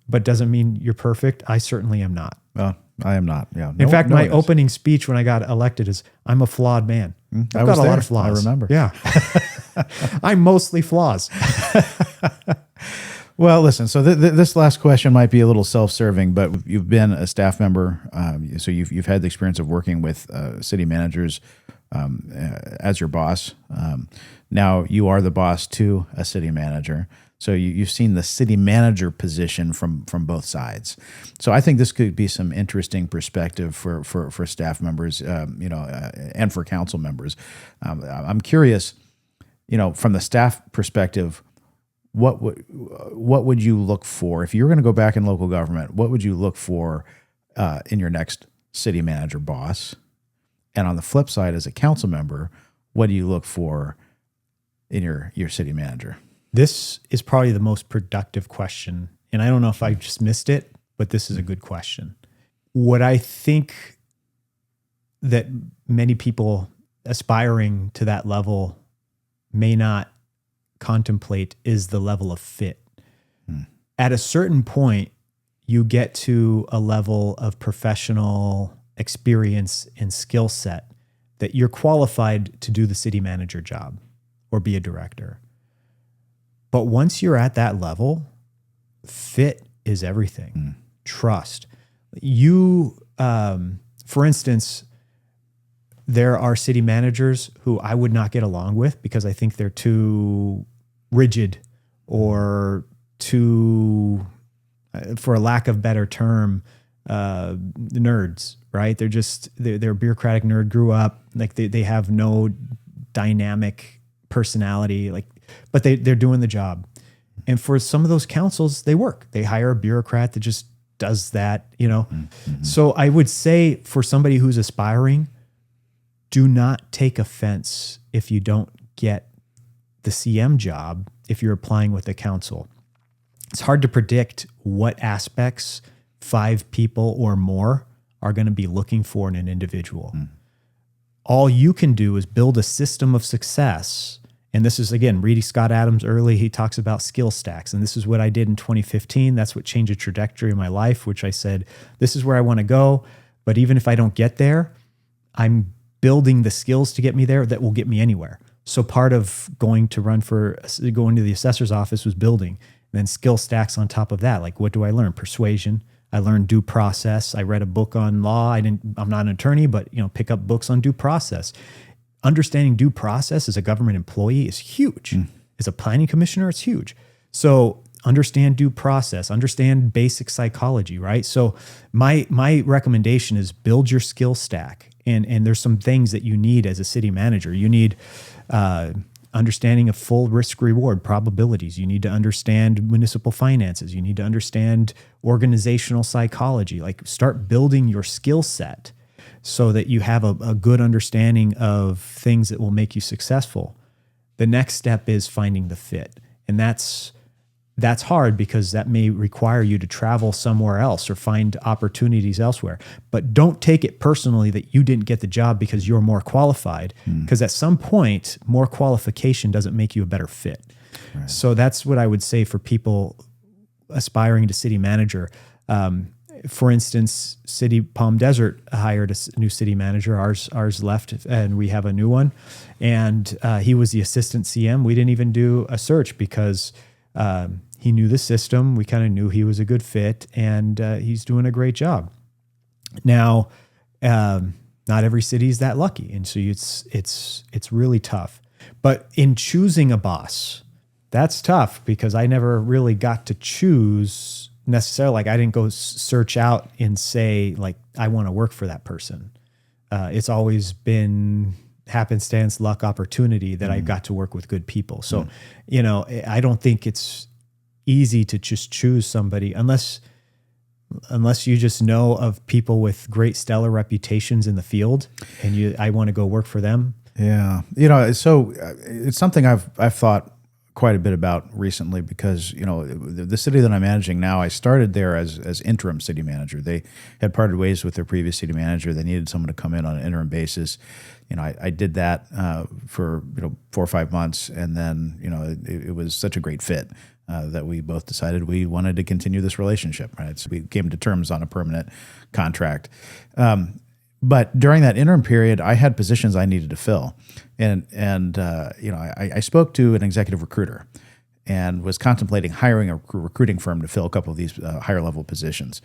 but doesn't mean you're perfect. I certainly am not. Well, I am not. Yeah. In fact, my opening speech when I got elected is, I'm a flawed man. I've got a lot of flaws. I remember. Yeah. I'm mostly flaws. Well, listen, so this last question might be a little self-serving, but you've been a staff member. So you've had the experience of working with city managers as your boss. Now you are the boss to a city manager. So you've seen the city manager position from both sides. So I think this could be some interesting perspective for staff members, and for council members. I'm curious, from the staff perspective, what would you look for if you were going to go back in local government? What would you look for in your next city manager boss? And on the flip side, as a council member, what do you look for in your city manager? This is probably the most productive question. And I don't know if I just missed it, but this is a good question. What I think that many people aspiring to that level may not contemplate is the level of fit. At a certain point, you get to a level of professional experience and skill set that you're qualified to do the city manager job or be a director. But once you're at that level, fit is everything. Trust. For instance, there are city managers who I would not get along with because I think they're too rigid or too, for a lack of better term, nerds, right? They're a bureaucratic nerd, grew up, like they have no dynamic personality, but they're doing the job. And for some of those councils, they work. They hire a bureaucrat that just does that, Mm-hmm. So I would say for somebody who's aspiring, do not take offense if you don't get the CM job if you're applying with the council. It's hard to predict what aspects 5 people or more are going to be looking for in an individual. All you can do is build a system of success. And this is, again, reading Scott Adams early, he talks about skill stacks. And this is what I did in 2015. That's what changed the trajectory of my life, which I said, this is where I want to go. But even if I don't get there, I'm building the skills to get me there that will get me anywhere. So part of going to the assessor's office was building. And then skill stacks on top of that. Like, what do I learn? Persuasion. I learned due process. I read a book on law. I'm not an attorney, but pick up books on due process. Understanding due process as a government employee is huge. As a planning commissioner, it's huge. So understand due process, understand basic psychology, right? So my recommendation is build your skill stack. And there's some things that you need as a city manager. You need understanding of full risk reward probabilities. You need to understand municipal finances. You need to understand organizational psychology. Like, start building your skill set so that you have a good understanding of things that will make you successful. The next step is finding the fit. And that's hard because that may require you to travel somewhere else or find opportunities elsewhere. But don't take it personally that you didn't get the job because you're more qualified, because at some point, more qualification doesn't make you a better fit. Right. So that's what I would say for people aspiring to city manager. For instance, City Palm Desert hired a new city manager. Ours left, and we have a new one. And he was the assistant CM. We didn't even do a search because he knew the system. We kind of knew he was a good fit, and he's doing a great job. Now, not every city is that lucky, and so it's really tough. But in choosing a boss, that's tough because I never really got to choose necessarily. Like, I didn't go search out and say, like, I want to work for that person. It's always been happenstance, luck, opportunity that I got to work with good people. So, I don't think it's easy to just choose somebody unless you just know of people with great stellar reputations in the field and I want to go work for them. Yeah. So it's something I've thought quite a bit about recently because, the city that I'm managing now, I started there as interim city manager. They had parted ways with their previous city manager. They needed someone to come in on an interim basis. I did that for 4 or 5 months, and then it was such a great fit that we both decided we wanted to continue this relationship. Right, so we came to terms on a permanent contract. But during that interim period, I had positions I needed to fill, and I spoke to an executive recruiter and was contemplating hiring a recruiting firm to fill a couple of these higher level positions.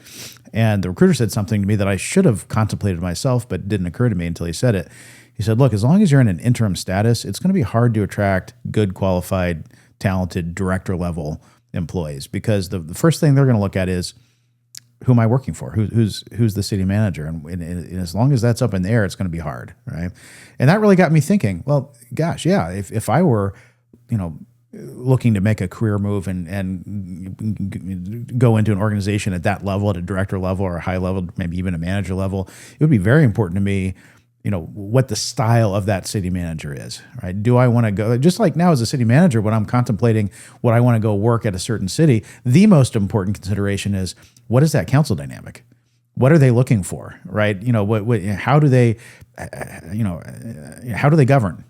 And the recruiter said something to me that I should have contemplated myself, but didn't occur to me until he said it. He said, look, as long as you're in an interim status, it's going to be hard to attract good, qualified, talented director level employees, because the first thing they're going to look at is, who am I working for? Who's the city manager? And as long as that's up in the air, it's going to be hard, right? And that really got me thinking, well, gosh, yeah, if I were, looking to make a career move and go into an organization at that level, at a director level or a high level, maybe even a manager level, it would be very important to me, what the style of that city manager is, right? Do I want to go, just like now as a city manager, when I'm contemplating what I want to go work at a certain city, the most important consideration is, what is that council dynamic? What are they looking for, right? How do they govern,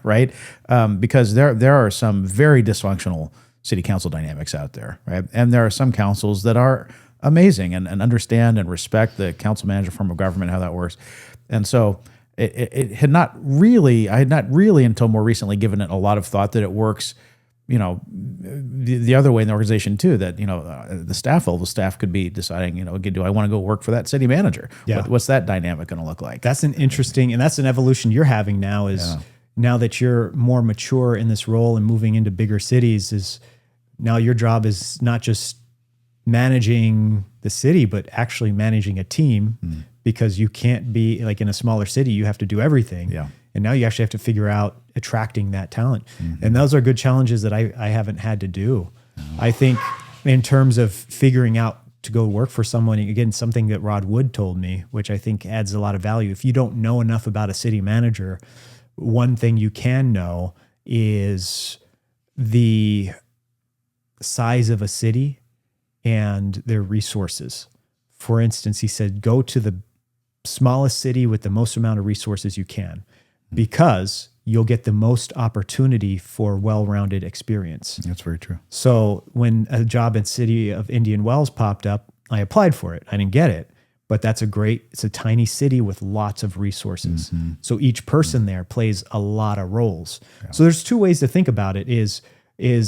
right? Because there are some very dysfunctional city council dynamics out there, right? And there are some councils that are amazing and understand and respect the council manager form of government, how that works. And so I had not really until more recently given it a lot of thought that it works, the other way in the organization too, that, the staff could be deciding, do I want to go work for that city manager? Yeah. What's that dynamic going to look like? That's an interesting, and that's an evolution you're having now now that you're more mature in this role and moving into bigger cities, is now your job is not just managing the city, but actually managing a team, because you can't be like in a smaller city, you have to do everything. Yeah. And now you actually have to figure out attracting that talent. And those are good challenges that I haven't had to do. I think in terms of figuring out to go work for someone, again, something that Rod Wood told me, which I think adds a lot of value. If you don't know enough about a city manager, one thing you can know is the size of a city and their resources. For instance, he said, go to the smallest city with the most amount of resources you can, because you'll get the most opportunity for well-rounded experience. That's very true. So when a job in city of Indian Wells popped up, I applied for it. I didn't get it, but it's a tiny city with lots of resources. So each person there plays a lot of roles. Yeah. So there's two ways to think about it is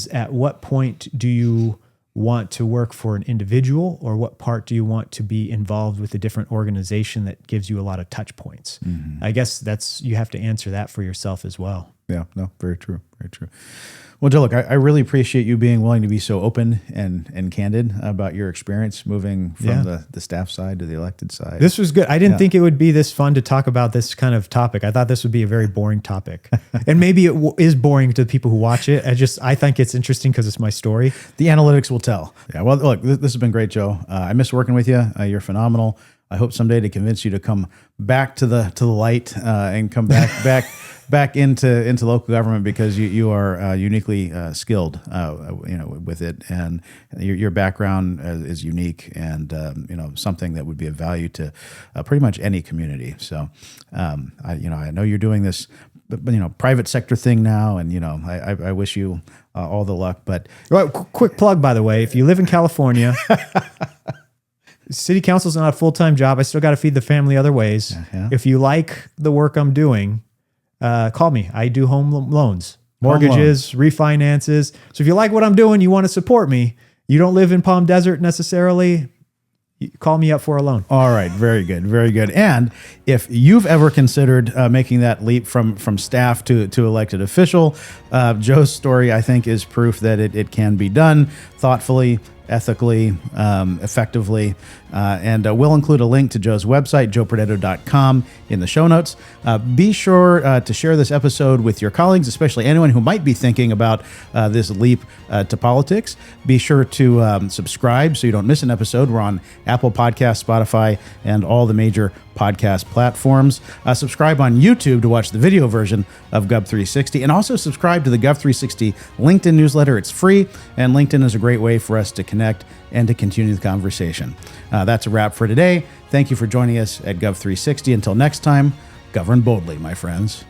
at what point do you want to work for an individual, or what part do you want to be involved with a different organization that gives you a lot of touch points? I guess you have to answer that for yourself as well. Yeah. No, very true. Very true. Well, Joe, look, I really appreciate you being willing to be so open and candid about your experience moving from the staff side to the elected side. This was good. I didn't think it would be this fun to talk about this kind of topic. I thought this would be a very boring topic. And maybe it is boring to the people who watch it. I think it's interesting because it's my story. The analytics will tell. Yeah. Well, look, this has been great, Joe. I miss working with you. You're phenomenal. I hope someday to convince you to come back to the light and come back into local government, because you are uniquely skilled, with it, and your background is unique, and something that would be of value to pretty much any community. So, I know you're doing this, private sector thing now, and I wish you all the luck. But quick plug, by the way, if you live in California. City council's not a full-time job. I still got to feed the family other ways. Yeah. If you like the work I'm doing, call me. I do home loans, mortgages, refinances. So if you like what I'm doing, you want to support me, you don't live in Palm Desert necessarily, call me up for a loan. All right. Very good. Very good. And if you've ever considered making that leap from staff to elected official, Joe's story, I think, is proof that it can be done thoughtfully, ethically, effectively. And we'll include a link to Joe's website, joepradetto.com, in the show notes. Be sure to share this episode with your colleagues, especially anyone who might be thinking about this leap to politics. Be sure to subscribe so you don't miss an episode. We're on Apple Podcasts, Spotify, and all the major podcast platforms. Subscribe on YouTube to watch the video version of Gov360, and also subscribe to the Gov360 LinkedIn newsletter. It's free, and LinkedIn is a great way for us to connect and to continue the conversation. That's a wrap for today. Thank you for joining us at Gov360. Until next time, govern boldly, my friends.